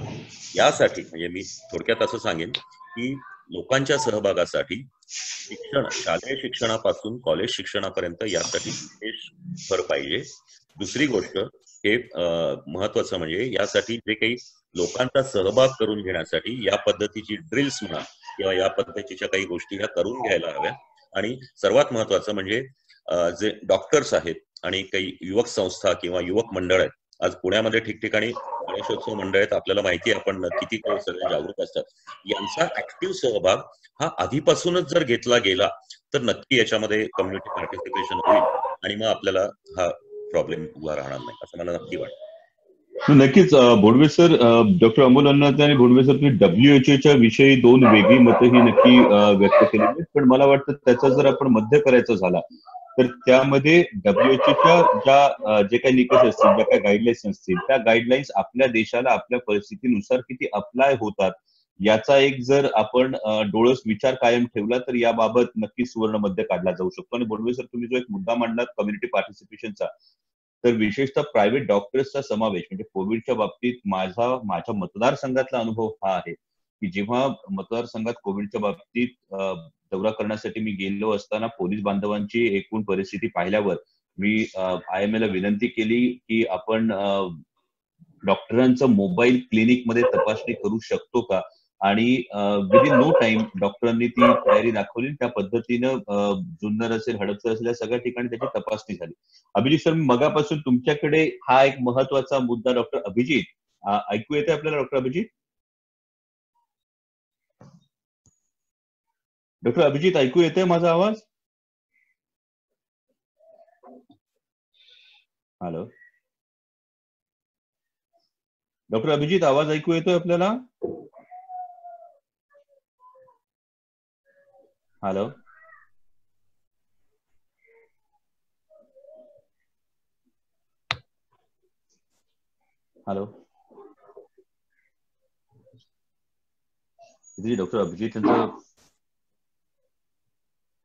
Speaker 5: यासाठी म्हणजे मी थोडक्यात असं सांगेन की लोकांच्या सहभागासाठी शिक्षण, शालेय शिक्षणापासून कॉलेज शिक्षणापर्यंत यासाठी विशेष भर पाहिजे. दुसरी गोष्ट हे महत्वाचं म्हणजे यासाठी जे काही लोकांचा सहभाग करून घेण्यासाठी या पद्धतीची ड्रिल्स म्हणा किंवा या पद्धतीच्या काही गोष्टी ह्या करून घ्यायला हव्या. आणि सर्वात महत्वाचं म्हणजे जे डॉक्टर्स आहेत आणि काही युवक संस्था किंवा युवक मंडळ आहेत. आज पुण्यामध्ये ठिकठिकाणी गणेशोत्सव मंडळ आहेत, आपल्याला माहिती आहे, आपण किती ते सगळे जागरूक असतात. यांचा ऍक्टिव्ह सहभाग हा आधीपासूनच जर घेतला गेला तर नक्की याच्यामध्ये कम्युनिटी पार्टिसिपेशन होईल आणि मग आपल्याला हा प्रॉब्लेम उभा राहणार नाही असं मला नक्की वाटतं.
Speaker 2: नक्कीच भोंडवे सर, डॉक्टर अमोल अण्णाचे आणि भोंडवे सर, तुम्ही WHO विषयी 2 वेगळी मतं ही नक्की व्यक्त केलेली आहेत. पण मला वाटतं त्याचा जर आपण मध्य करायचा झाला तर त्यामध्ये WHOच्या ज्या जे काही निकष असतील, ज्या काही गाईडलाईन्स असतील, त्या गाईडलाईन्स आपल्या देशाला आपल्या परिस्थितीनुसार किती अप्लाय होतात याचा एक जर आपण डोळस विचार कायम ठेवला तर याबाबत नक्की सुवर्ण मध्य काढला जाऊ शकतो. आणि भोंडवे सर, तुम्ही जो एक मुद्दा मांडलात कम्युनिटी पार्टिसिपेशनचा, तर विशेषतः प्रायव्हेट डॉक्टर्सचा समावेश म्हणजे कोविडच्या बाबतीत माझ्या मतदारसंघातला अनुभव हा आहे की जेव्हा मतदारसंघात कोविडच्या बाबतीत दौरा करण्यासाठी मी गेलो असताना पोलीस बांधवांची एकूण परिस्थिती पाहिल्यावर मी IMA ला विनंती केली की आपण डॉक्टरांचं मोबाईल क्लिनिक मध्ये तपासणी करू शकतो का, आणि विदिन नो टाइम डॉक्टरांनी ती तयारी दाखवली. त्या पद्धतीनं जुन्नर असेल, हडपसर असेल या सगळ्या ठिकाणी त्याची तपासणी झाली. अभिजित सर, मगापासून तुमच्याकडे हा एक महत्वाचा मुद्दा, डॉक्टर अभिजित ऐकू येते आपल्याला? डॉक्टर अभिजित, डॉक्टर अभिजित ऐकू येते माझा आवाज? हॅलो डॉक्टर अभिजित, आवाज ऐकू येतोय आपल्याला? हॅलो हॅलो डॉक्टर अभिजित त्यांचं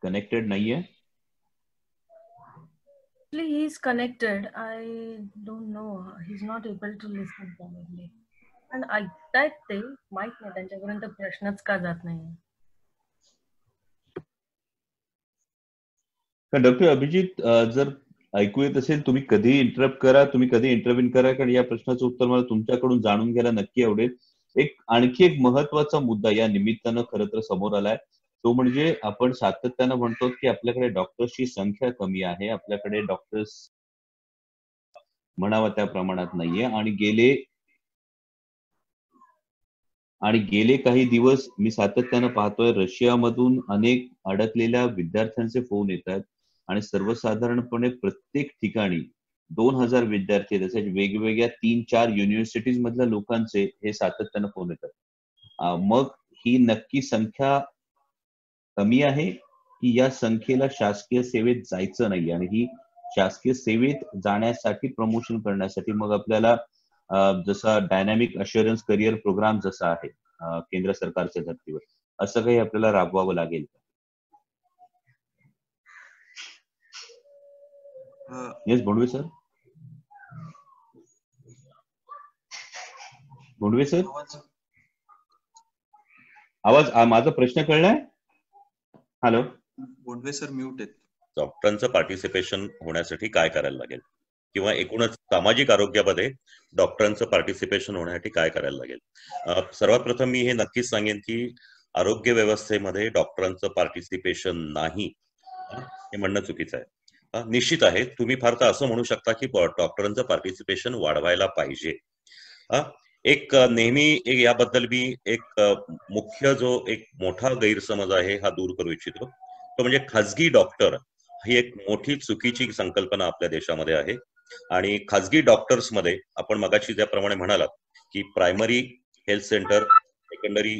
Speaker 2: कनेक्टेड नाहीये.
Speaker 6: Actually, he is connected. I don't know. He's not able to listen probably. And ऐकतायत ते, माहित नाही त्यांच्यापर्यंत प्रश्नच का जात नाही.
Speaker 2: डॉक्टर अभिजित, जर ऐकू येत असेल तुम्ही कधी इंटरप्ट करा, तुम्ही कधी इंटरव्ह्यू करा, कारण या प्रश्नाचं उत्तर मला तुमच्याकडून जाणून घ्यायला नक्की आवडेल. आणखी एक महत्वाचा मुद्दा या निमित्तानं खरं तर समोर आलाय, तो म्हणजे आपण सातत्यानं म्हणतो की आपल्याकडे डॉक्टर्सची संख्या कमी आहे, आपल्याकडे डॉक्टर्स म्हणावा त्या प्रमाणात नाहीये. आणि गेले काही दिवस मी सातत्यानं पाहतोय रशियामधून अनेक अडकलेल्या विद्यार्थ्यांचे फोन येत आहेत आणि सर्वसाधारणपणे प्रत्येक ठिकाणी 2000 विद्यार्थी तसेच वेगवेगळ्या 3-4 युनिव्हर्सिटीज मधल्या लोकांचे हे सातत्यानं फोन येतात. मग ही नक्की संख्या कमी आहे की या संख्येला शासकीय सेवेत जायचं नाही, आणि ही शासकीय सेवेत जाण्यासाठी प्रमोशन करण्यासाठी मग आपल्याला जसा डायनॅमिक अश्युरन्स करिअर प्रोग्राम जसा आहे केंद्र सरकारच्या धर्तीवर, असं काही आपल्याला राबवावं लागेल. Yes Bhondwe sir. Bhondwe sir, आवाज माझा प्रश्न कळलाय? हॅलो
Speaker 4: भोंडवे सर म्यूट आहेत.
Speaker 5: डॉक्टरांचं पार्टिसिपेशन होण्यासाठी काय करायला लागेल, किंवा एकूणच सामाजिक आरोग्यामध्ये डॉक्टरांचं पार्टिसिपेशन होण्यासाठी काय करायला लागेल? सर्वात प्रथम मी हे नक्कीच सांगेन की आरोग्य व्यवस्थेमध्ये डॉक्टरांचं पार्टिसिपेशन नाही हे म्हणणं चुकीचं आहे. निश्चित आहे, तुम्ही फार तर असं म्हणू शकता की डॉक्टरांचं पार्टिसिपेशन वाढवायला पाहिजे. एक नेहमी याबद्दल मी एक मुख्य जो एक मोठा गैरसमज आहे हा दूर करू इच्छितो, तो म्हणजे खाजगी डॉक्टर ही एक मोठी चुकीची संकल्पना आपल्या देशामध्ये आहे. आणि खाजगी डॉक्टर्स मध्ये आपण मगाशी ज्याप्रमाणे म्हणालात की primary health centre, secondary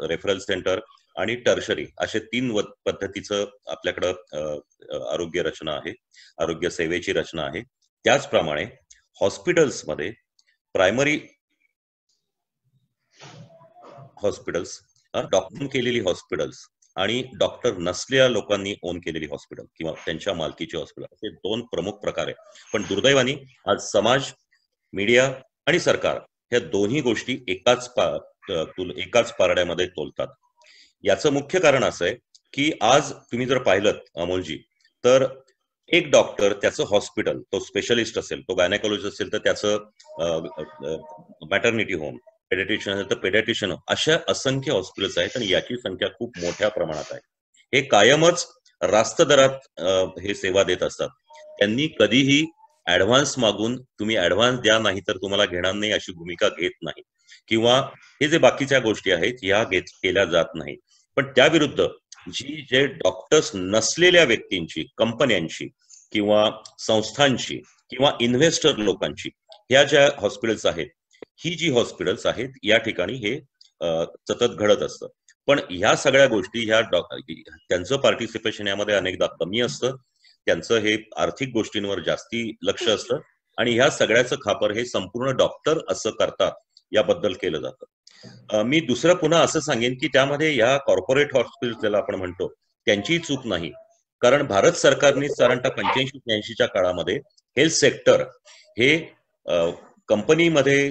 Speaker 5: referral centre आणि टर्शरी असे 3 पद्धतीचं आपल्याकडं आरोग्य रचना आहे, आरोग्य सेवेची रचना आहे. त्याचप्रमाणे हॉस्पिटल्समध्ये प्रायमरी हॉस्पिटल्स, डॉक्टर केलेली हॉस्पिटल्स आणि डॉक्टर नसलेल्या लोकांनी ओन केलेली हॉस्पिटल किंवा त्यांच्या मालकीची हॉस्पिटल, असे 2 प्रमुख प्रकार आहे. पण दुर्दैवाने आज समाज, मीडिया आणि सरकार ह्या दोन्ही गोष्टी एकाच पारड्यामध्ये तोलतात. याचं मुख्य कारण असं आहे की आज तुम्ही जर पाहिलं अमोलजी, तर एक डॉक्टर त्याचं हॉस्पिटल, तो स्पेशलिस्ट असेल, तो गायनेकॉलॉजिस्ट असेल तर त्याचं मॅटर्निटी होम, पेडियाट्रिशियन असेल तर पेडियाट्रिशियन, अशा असंख्य हॉस्पिटल्स आहेत आणि याची संख्या खूप मोठ्या प्रमाणात आहे. हे कायमच रास्त दरात हे सेवा देत असतात. त्यांनी कधीही ऍडव्हान्स मागून तुम्ही ऍडव्हान्स द्या नाही तर तुम्हाला घेणार नाही अशी भूमिका घेत नाही, किंवा हे जे बाकीच्या गोष्टी आहेत ह्या केल्या जात नाही. पण त्याविरुद्ध जे डॉक्टर्स नसलेल्या व्यक्तींची, कंपन्यांची किंवा संस्थांची किंवा इन्व्हेस्टर लोकांची ह्या ज्या हॉस्पिटल्स आहेत, ही जी हॉस्पिटल्स आहेत या ठिकाणी हे सतत घडत असतं. पण ह्या सगळ्या गोष्टी त्यांचं पार्टिसिपेशन यामध्ये अनेकदा कमी असतं, त्यांचं हे आर्थिक गोष्टींवर जास्ती लक्ष असतं आणि ह्या सगळ्याचं खापर हे संपूर्ण डॉक्टर असं करतात याबद्दल केलं जातं. मी दुसरं पुन्हा असं सांगेन की त्यामध्ये ह्या कॉर्पोरेट हॉस्पिटल ज्याला आपण म्हणतो त्यांची चूक नाही, कारण भारत सरकारने साधारणतः 85-86च्या काळामध्ये हेल्थ सेक्टर हे कंपनीमध्ये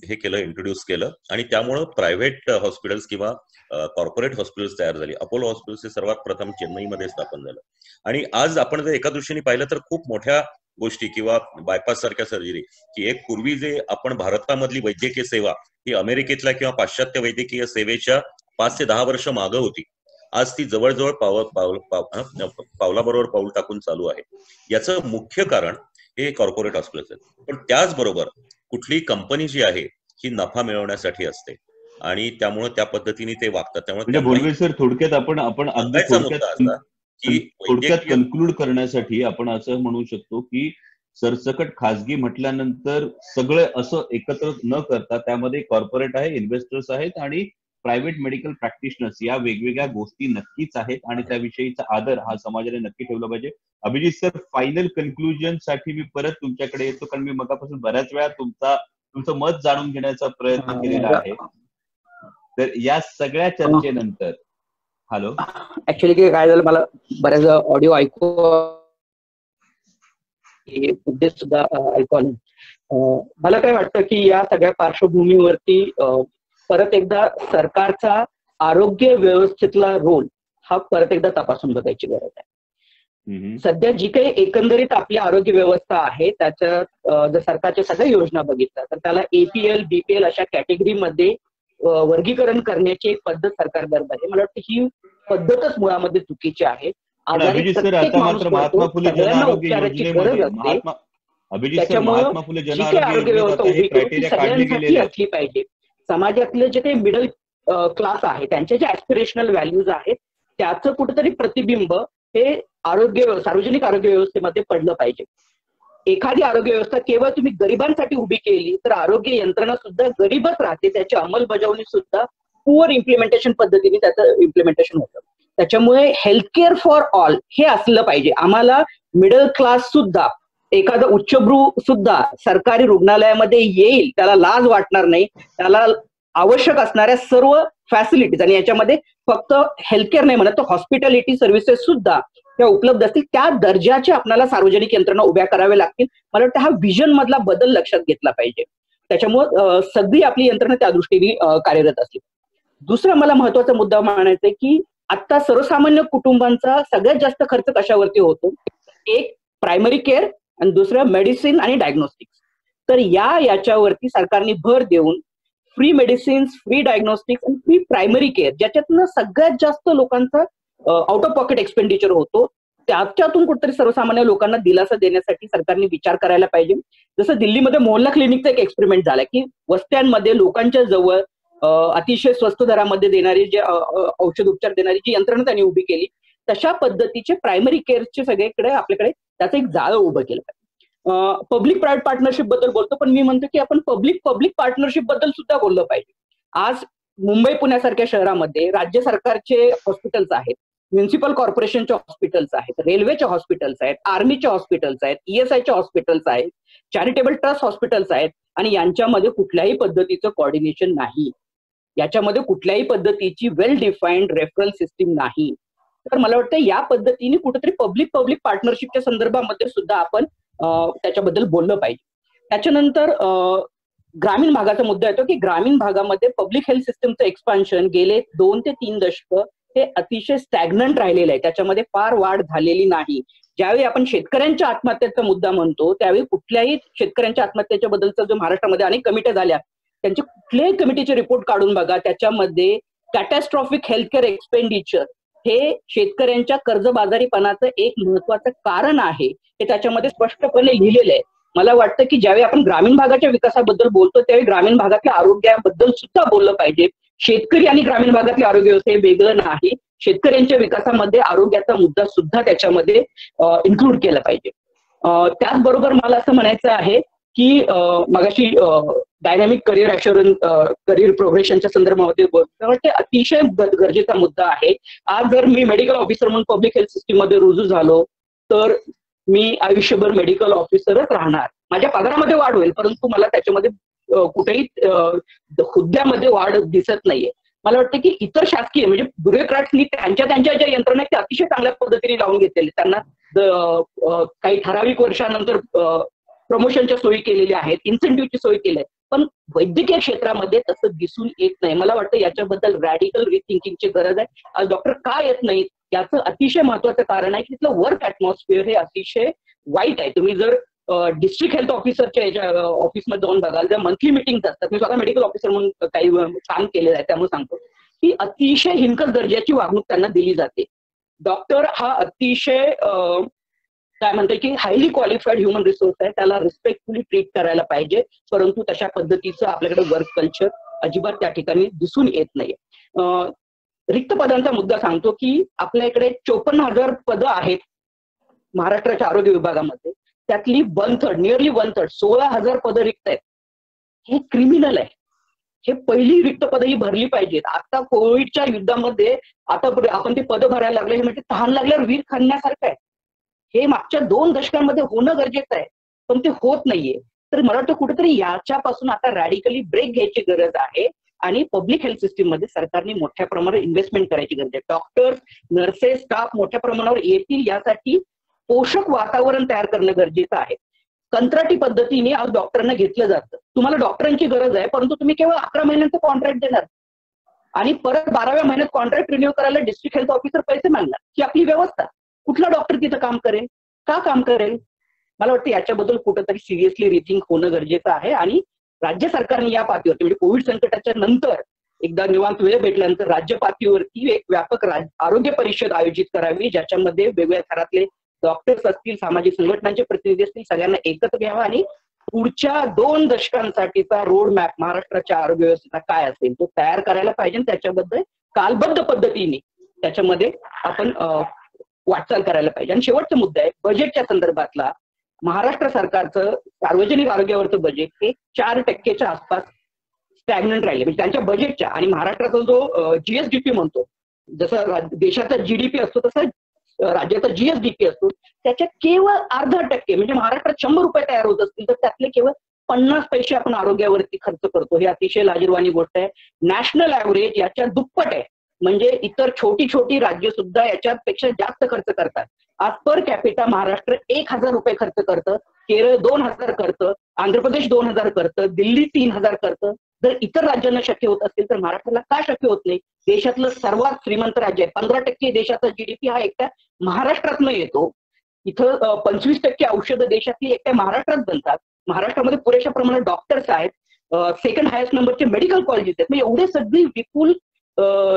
Speaker 5: हे केलं, इंट्रोड्यूस केलं आणि त्यामुळं प्रायव्हेट हॉस्पिटल्स किंवा कॉर्पोरेट हॉस्पिटल्स तयार झाली. अपोलो हॉस्पिटल्स हे सर्वात प्रथम चेन्नईमध्ये स्थापन झालं. आणि आज आपण जर एका दृष्टीने पाहिलं तर खूप मोठ्या गोष्टी किंवा बायपास सारख्या सर्जरी, की एक पूर्वी जे आपण भारतामधली वैद्यकीय सेवा ही अमेरिकेतल्या किंवा पाश्चात्य वैद्यकीय सेवेच्या 5 ते 10 वर्ष मागं होती, आज ती जवळजवळ पावलाबरोबर पाऊल टाकून चालू आहे. याचं मुख्य कारण हे कॉर्पोरेट हॉस्पिटल्स आहेत. पण त्याचबरोबर कुठली कंपनी जी आहे ही नफा मिळवण्यासाठी असते आणि त्यामुळे त्या पद्धतीने ते वागतात.
Speaker 2: त्यामुळे भोंडवे सर थोडक्यात आपण थोडक्यात कन्क्लूड करण्यासाठी आपण असं म्हणू शकतो की सरसकट खाजगी म्हटल्यानंतर सगळं असं एकत्र न करता त्यामध्ये कॉर्पोरेट आहे, इन्व्हेस्टर्स आहेत आणि प्रायव्हेट मेडिकल प्रॅक्टिशनर्स या वेगवेगळ्या गोष्टी नक्कीच आहेत आणि त्याविषयीचा आदर हा समाजाने नक्की ठेवला पाहिजे. अभिजित सर, फायनल कन्क्लुजन साठी मी परत तुमच्याकडे येतो, कारण मी मगापासून बऱ्याच वेळा तुमचं मत जाणून घेण्याचा प्रयत्न केलेला आहे. तर या सगळ्या चर्चेनंतर हॅलो,
Speaker 3: ऍक्च्युली काय झालं, मला बऱ्याच ऑडिओ ऐकू उद्देश सुद्धा ऐकू आले. मला काय वाटतं की या सगळ्या पार्श्वभूमीवरती परत एकदा सरकारचा आरोग्य व्यवस्थेतला रोल हा परत एकदा तपासून बघायची गरज आहे. सध्या जी काही एकंदरीत आपली आरोग्य व्यवस्था आहे त्याच्यात जर सरकारच्या सगळ्या योजना बघितल्या तर त्याला APL, BPL अशा कॅटेगरीमध्ये वर्गीकरण करण्याची एक पद्धत सरकार करत आहे. मला वाटतं ही पद्धतच मुळामध्ये चुकीची आहे.
Speaker 2: अभिजित सर, आता मात्र महात्मा फुले जन आरोग्य योजनेमध्ये
Speaker 3: त्याच्यामुळे जी काही आरोग्य व्यवस्था उभी करून ती सगळ्यांसाठी असली पाहिजे. समाजातले जे काही मिडल क्लास आहे त्यांचे जे ऍस्पिरेशनल व्हॅल्यूज आहेत त्याचं कुठेतरी प्रतिबिंब हे सार्वजनिक आरोग्य व्यवस्थेमध्ये पडलं पाहिजे. एखादी आरोग्य व्यवस्था केवळ तुम्ही गरिबांसाठी उभी केली तर आरोग्य यंत्रणा सुद्धा गरीबच राहते, त्याची अंमलबजावणी सुद्धा पुअर इम्प्लिमेंटेशन पद्धतीने त्याचं इम्प्लिमेंटेशन होतं. त्याच्यामुळे हेल्थकेअर फॉर ऑल हे असलं पाहिजे. आम्हाला मिडल क्लास सुद्धा, एखादा उच्चभ्रू सुद्धा सरकारी रुग्णालयामध्ये येईल, त्याला लाज वाटणार नाही, त्याला आवश्यक असणाऱ्या सर्व फॅसिलिटीज, आणि याच्यामध्ये फक्त हेल्थकेअर नाही म्हणत, तर हॉस्पिटॅलिटी सर्व्हिसेस सुद्धा त्या उपलब्ध असतील, त्या दर्जाच्या आपल्याला सार्वजनिक यंत्रणा उभ्या कराव्या लागतील. मला वाटतं हा व्हिजन मधला बदल लक्षात घेतला पाहिजे. त्याच्यामुळं सगळी आपली यंत्रणा त्या दृष्टीने कार्यरत असली. दुसरा मला महत्वाचा मुद्दा मानायचा आहे की आता सर्वसामान्य कुटुंबांचा सगळ्यात जास्त खर्च कशावरती होतो? एक प्रायमरी केअर आणि दुसरं मेडिसिन आणि डायग्नोस्टिक्स. तर याच्यावरती सरकारने भर देऊन फ्री मेडिसिन्स, फ्री डायग्नोस्टिक्स आणि फ्री प्रायमरी केअर, ज्याच्यातनं सगळ्यात जास्त लोकांचा आउट ऑफ पॉकेट एक्सपेंडिचर होतो, त्याच्यातून कुठेतरी सर्वसामान्य लोकांना दिलासा देण्यासाठी सरकारने विचार करायला पाहिजे. जसं दिल्लीमध्ये मोहल्ला क्लिनिकचा एक एक्सपेरिमेंट झाला की वस्त्यांमध्ये लोकांच्या जवळ अतिशय स्वस्त दरामध्ये देणारी, जे औषध उपचार देणारी जी यंत्रणा त्यांनी उभी केली, तशा पद्धतीचे प्रायमरी केअरचे सगळीकडे आपल्याकडे त्याचं एक जाळं उभं केलं पाहिजे. पब्लिक प्रायव्हेट पार्टनरशिप बद्दल बोलतो, पण मी म्हणतो की आपण पब्लिक पार्टनरशिप बद्दल सुद्धा बोललं पाहिजे. आज मुंबई पुण्यासारख्या शहरामध्ये राज्य सरकारचे हॉस्पिटल्स आहेत, म्युन्सिपल कॉर्पोरेशनचे हॉस्पिटल्स आहेत, रेल्वेचे हॉस्पिटल्स आहेत, आर्मीचे हॉस्पिटल्स आहेत, ESIचे हॉस्पिटल्स आहेत, चॅरिटेबल ट्रस्ट हॉस्पिटल्स आहेत, आणि यांच्यामध्ये कुठल्याही पद्धतीचं कोऑर्डिनेशन नाही, याच्यामध्ये कुठल्याही पद्धतीची वेल डिफाईन्ड रेफरल सिस्टीम नाही. तर मला वाटतं या पद्धतीने कुठेतरी पब्लिक पार्टनरशिपच्या संदर्भामध्ये सुद्धा आपण त्याच्याबद्दल बोललं पाहिजे. त्याच्यानंतर ग्रामीण भागाचा मुद्दा येतो की ग्रामीण भागामध्ये पब्लिक हेल्थ सिस्टमचं एक्सपान्शन गेले 2 ते 3 दशक हे अतिशय स्टॅग्नंट राहिलेलं आहे, त्याच्यामध्ये फार वाढ झालेली नाही. ज्यावेळी आपण शेतकऱ्यांच्या आत्महत्येचा मुद्दा म्हणतो, त्यावेळी कुठल्याही शेतकऱ्यांच्या आत्महत्येच्या बद्दलचा जो महाराष्ट्रामध्ये अनेक कमिट्या झाल्या, त्यांचे कुठल्याही कमिटीचे रिपोर्ट काढून बघा, त्याच्यामध्ये कॅटॅस्ट्रॉफिक हेल्थकेअर एक्सपेंडिचर हे शेतकऱ्यांच्या कर्जबाजारीपणाचं एक महत्वाचं कारण आहे, हे त्याच्यामध्ये स्पष्टपणे लिहिलेलं आहे. मला वाटतं की ज्यावेळी आपण ग्रामीण भागाच्या विकासाबद्दल बोलतो, त्यावेळी ग्रामीण भागातल्या आरोग्याबद्दल सुद्धा बोललं पाहिजे. शेतकरी आणि ग्रामीण भागातले आरोग्य व्यवस्था हे वेगळं नाही, शेतकऱ्यांच्या विकासामध्ये आरोग्याचा मुद्दा सुद्धा त्याच्यामध्ये इन्क्लूड केला पाहिजे. त्याचबरोबर मला असं म्हणायचं आहे की मगाशी डायनॅमिक करिअर ॲश्युरन्स, करिअर प्रोग्रेशनच्या संदर्भामध्ये बोलतो, अतिशय गरजेचा मुद्दा आहे. आज जर मी मेडिकल ऑफिसर म्हणून पब्लिक हेल्थ सिस्टीम मध्ये रुजू झालो तर मी आयुष्यभर मेडिकल ऑफिसरच राहणार. माझ्या पगारामध्ये वाढ होईल, परंतु मला त्याच्यामध्ये कुठेही हुद्द्यामध्ये वाढ दिसत नाहीये. मला वाटतं की इतर शासकीय म्हणजे ब्युरोक्रॅट्सनी त्यांच्या ज्या यंत्रणा ते अतिशय चांगल्या पद्धतीने लावून घेतलेले, त्यांना काही ठराविक वर्षानंतर प्रमोशनच्या सोयी केलेल्या आहेत, इन्सेंटिव्हची सोय केली आहे, पण वैद्यकीय क्षेत्रामध्ये तसं दिसून येत नाही. मला वाटतं याच्याबद्दल रॅडिकल रिथिंकिंगची गरज आहे. आज डॉक्टर का येत नाहीत याचं अतिशय महत्वाचं कारण आहे की तिथलं वर्क ॲटमॉस्फिअर हे अतिशय वाईट आहे. तुम्ही जर डिस्ट्रिक्ट हेल्थ ऑफिसरच्या ऑफिसमध्ये जाऊन बघाल, ज्या मंथली मिटिंग असतात, मी स्वतः मेडिकल ऑफिसर म्हणून काही काम केलेलं आहे, त्यामुळे सांगतो की अतिशय हिणकस दर्जाची वागणूक त्यांना दिली जाते. डॉक्टर हा अतिशय काय म्हणते की हायली क्वालिफाईड ह्युमन रिसोर्स आहे, त्याला रिस्पेक्टफुली ट्रीट करायला पाहिजे, परंतु तशा पद्धतीचं आपल्याकडे वर्क कल्चर अजिबात त्या ठिकाणी दिसून येत नाहीये. रिक्त पदांचा मुद्दा सांगतो की आपल्या इकडे 54,000 पदं आहेत महाराष्ट्राच्या आरोग्य विभागामध्ये, त्यातली 1/3 नियरली 1/3 16,000 पदं रिक्त आहेत. हे क्रिमिनल आहे. हे पहिली रिक्त पदं ही भरली पाहिजेत. आता कोविडच्या युद्धामध्ये आता आपण ते पदं भरायला लागले, हे म्हणजे तहान लागल्यावर वीर खाण्यासारखं आहे. हे मागच्या 2 दशकांमध्ये होणं गरजेचं आहे, पण ते होत नाहीये. तर मला वाटतं कुठेतरी याच्यापासून आता रॅडिकली ब्रेक घ्यायची गरज आहे आणि पब्लिक हेल्थ सिस्टीम मध्ये सरकारने मोठ्या प्रमाणावर इन्व्हेस्टमेंट करायची गरज आहे. डॉक्टर्स, नर्सेस, स्टाफ मोठ्या प्रमाणावर येतील, यासाठी पोषक वातावरण तयार करणं गरजेचं आहे. कंत्राटी पद्धतीने आज डॉक्टरांना घेतलं जातं. तुम्हाला डॉक्टरांची गरज आहे, परंतु तुम्ही केवळ 11 महिन्यांचं कॉन्ट्रॅक्ट देणार आणि परत 12व्या महिन्यात कॉन्ट्रॅक्ट रिन्यू करायला डिस्ट्रिक्ट हेल्थ ऑफिसर पैसे मागणार. ही आपली व्यवस्था. कुठला डॉक्टर तिथं काम करेल? का काम करेल? मला वाटतं याच्याबद्दल कुठंतरी सिरियसली रिथिंक होणं गरजेचं आहे आणि राज्य सरकारने या पातळीवरती म्हणजे कोविड संकटाच्या नंतर एकदा निवांत वेळ भेटल्यानंतर राज्य पातळीवरती एक व्यापक आरोग्य परिषद आयोजित करावी, ज्याच्यामध्ये वेगवेगळ्या थरातले डॉक्टर्स असतील, सामाजिक संघटनांचे प्रतिनिधी असतील, सगळ्यांना एकत्र घ्यावा आणि पुढच्या 2 दशकांसाठीचा रोड मॅप महाराष्ट्राच्या आरोग्य व्यवस्थेचा काय असेल तो तयार करायला पाहिजे. त्याच्याबद्दल कालबद्ध पद्धतीने त्याच्यामध्ये आपण वाटचाल करायला पाहिजे. आणि शेवटचा मुद्दा आहे बजेटच्या संदर्भातला. महाराष्ट्र सरकारचं सार्वजनिक आरोग्यावरचं बजेट हे 4% आसपास स्टॅग्नंट राहिले, म्हणजे त्यांच्या बजेटच्या. आणि महाराष्ट्राचा जो GSDP म्हणतो जसं देशाचा जीडीपी असतो तसं राज्याचा जीएसडीपी असतो, त्याच्या केवळ 0.5% म्हणजे महाराष्ट्रात 100 रुपये तयार होत असतील तर त्यातले केवळ 50 पैसे आपण आरोग्यावरती खर्च करतो. हे अतिशय लाजिरवाणी गोष्ट आहे. नॅशनल ऍव्हरेज याच्या दुप्पट आहे. म्हणजे इतर छोटी छोटी राज्य सुद्धा याच्यापेक्षा जास्त खर्च करतात. आज पर कॅपिटा महाराष्ट्र 1000 रुपये खर्च करतं, केरळ 2000 करतं, आंध्र प्रदेश 2000 करतं, दिल्ली 3000 करतं. जर इतर राज्यांना शक्य होत असतील तर महाराष्ट्राला का शक्य होत नाही? देशातलं सर्वात श्रीमंत राज्य आहे. 15% देशाचा जीडीपी हा एकट्या महाराष्ट्रातनं येतो. इथं 25% औषधं देशातली एकट्या महाराष्ट्रात बनतात. महाराष्ट्रामध्ये पुरेशा प्रमाणात डॉक्टर्स आहेत. सेकंड हायेस्ट नंबरचे मेडिकल कॉलेजेस आहेत. म्हणजे एवढे सगळी विपुल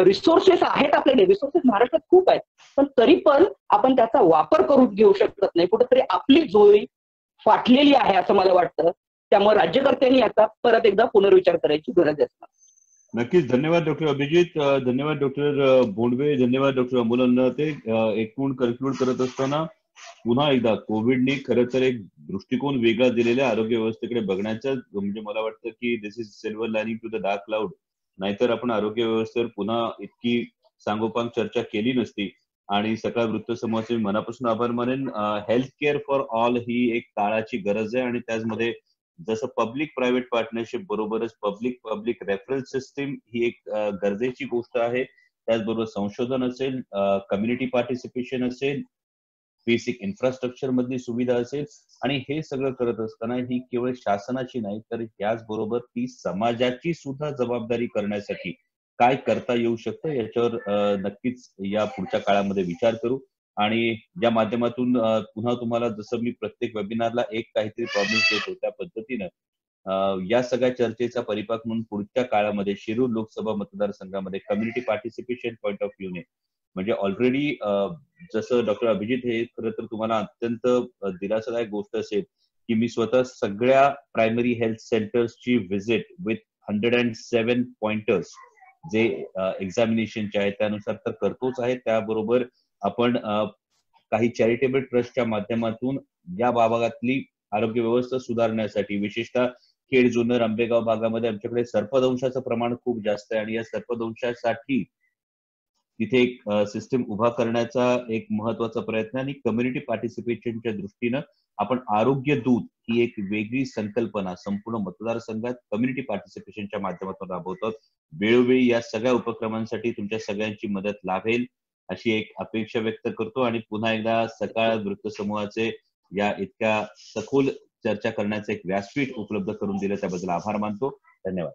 Speaker 3: रिसोर्सेस आहेत आपल्याकडे. रिसोर्सेस महाराष्ट्रात खूप आहेत, पण तरी पण आपण त्याचा वापर करून घेऊ शकत नाही. कुठेतरी आपली जोळी फाटलेली आहे असं मला वाटतं. त्यामुळे राज्यकर्त्यांनी आता परत एकदा पुनर्विचार करायची गरज असणार.
Speaker 2: नक्कीच. धन्यवाद डॉक्टर अभिजित, धन्यवाद डॉक्टर भोंडवे, धन्यवाद डॉक्टर अमोल. ते एकूण कन्क्लूड करत असताना पुन्हा एकदा कोविडने खरं तर एक दृष्टिकोन वेगळा दिलेल्या आरोग्य व्यवस्थेकडे बघण्याचा, म्हणजे मला वाटतं की this is silver lining to the dark cloud. नाहीतर आपण आरोग्य व्यवस्थेवर पुन्हा इतकी सांगोपांग चर्चा केली नसती. आणि सकाळ वृत्त समूहाचे मनापासून आभार मानेन. Health care for all he एक काळाची गरज आहे आणि त्याचमध्ये जसं पब्लिक प्रायव्हेट पार्टनरशिप बरोबरच पब्लिक पब्लिक रेफरन्स सिस्टीम ही एक गरजेची गोष्ट आहे. त्याचबरोबर संशोधन असेल, कम्युनिटी पार्टिसिपेशन असेल, बेसिक इन्फ्रास्ट्रक्चर मधली सुविधा असेल, आणि हे सगळं करत असताना ही केवळ शासनाची नाही तर याचबरोबर ती समाजाची सुद्धा जबाबदारी करण्यासाठी काय करता येऊ शकतं याच्यावर नक्कीच या पुढच्या काळामध्ये विचार करू. आणि या माध्यमातून पुन्हा तुम्हाला जसं मी प्रत्येक वेबिनारला एक काहीतरी प्रॉब्लेम देतो त्या पद्धतीनं या सगळ्या चर्चेचा परिपाक म्हणून पुढच्या काळामध्ये शिरूर लोकसभा मतदारसंघामध्ये कम्युनिटी पार्टिसिपेशन पॉईंट ऑफ व्ह्यूने, म्हणजे ऑलरेडी जसं डॉक्टर अभिजित हे खरं तर तुम्हाला अत्यंत दिलासादायक गोष्ट असेल की मी स्वतः सगळ्या प्रायमरी हेल्थ सेंटर्सची व्हिजिट विथ 107 पॉइंटर्स जे एक्झामिनेशनचे आहेत त्यानुसार तर करतोच आहे. त्याबरोबर आपण काही चॅरिटेबल ट्रस्टच्या माध्यमातून या भागातली आरोग्य व्यवस्था सुधारण्यासाठी, विशेषतः खेड, जुन्नर, आंबेगाव भागामध्ये आमच्याकडे सर्पदंशाचं प्रमाण खूप जास्त आहे आणि या सर्पदंशासाठी तिथे एक सिस्टीम उभा करण्याचा एक महत्वाचा प्रयत्न आणि कम्युनिटी पार्टिसिपेशनच्या दृष्टीनं आपण आरोग्य दूत ही एक वेगळी संकल्पना संपूर्ण मतदारसंघात कम्युनिटी पार्टिसिपेशनच्या माध्यमातून राबवतात. वेळोवेळी या सगळ्या उपक्रमांसाठी तुमच्या सगळ्यांची मदत लाभेल अशी एक अपेक्षा व्यक्त करतो आणि पुन्हा एकदा सकाळ वृत्त समूहाचे या इतक्या सखोल चर्चा करण्याचं एक व्यासपीठ उपलब्ध करून दिलं त्याबद्दल आभार मानतो. धन्यवाद.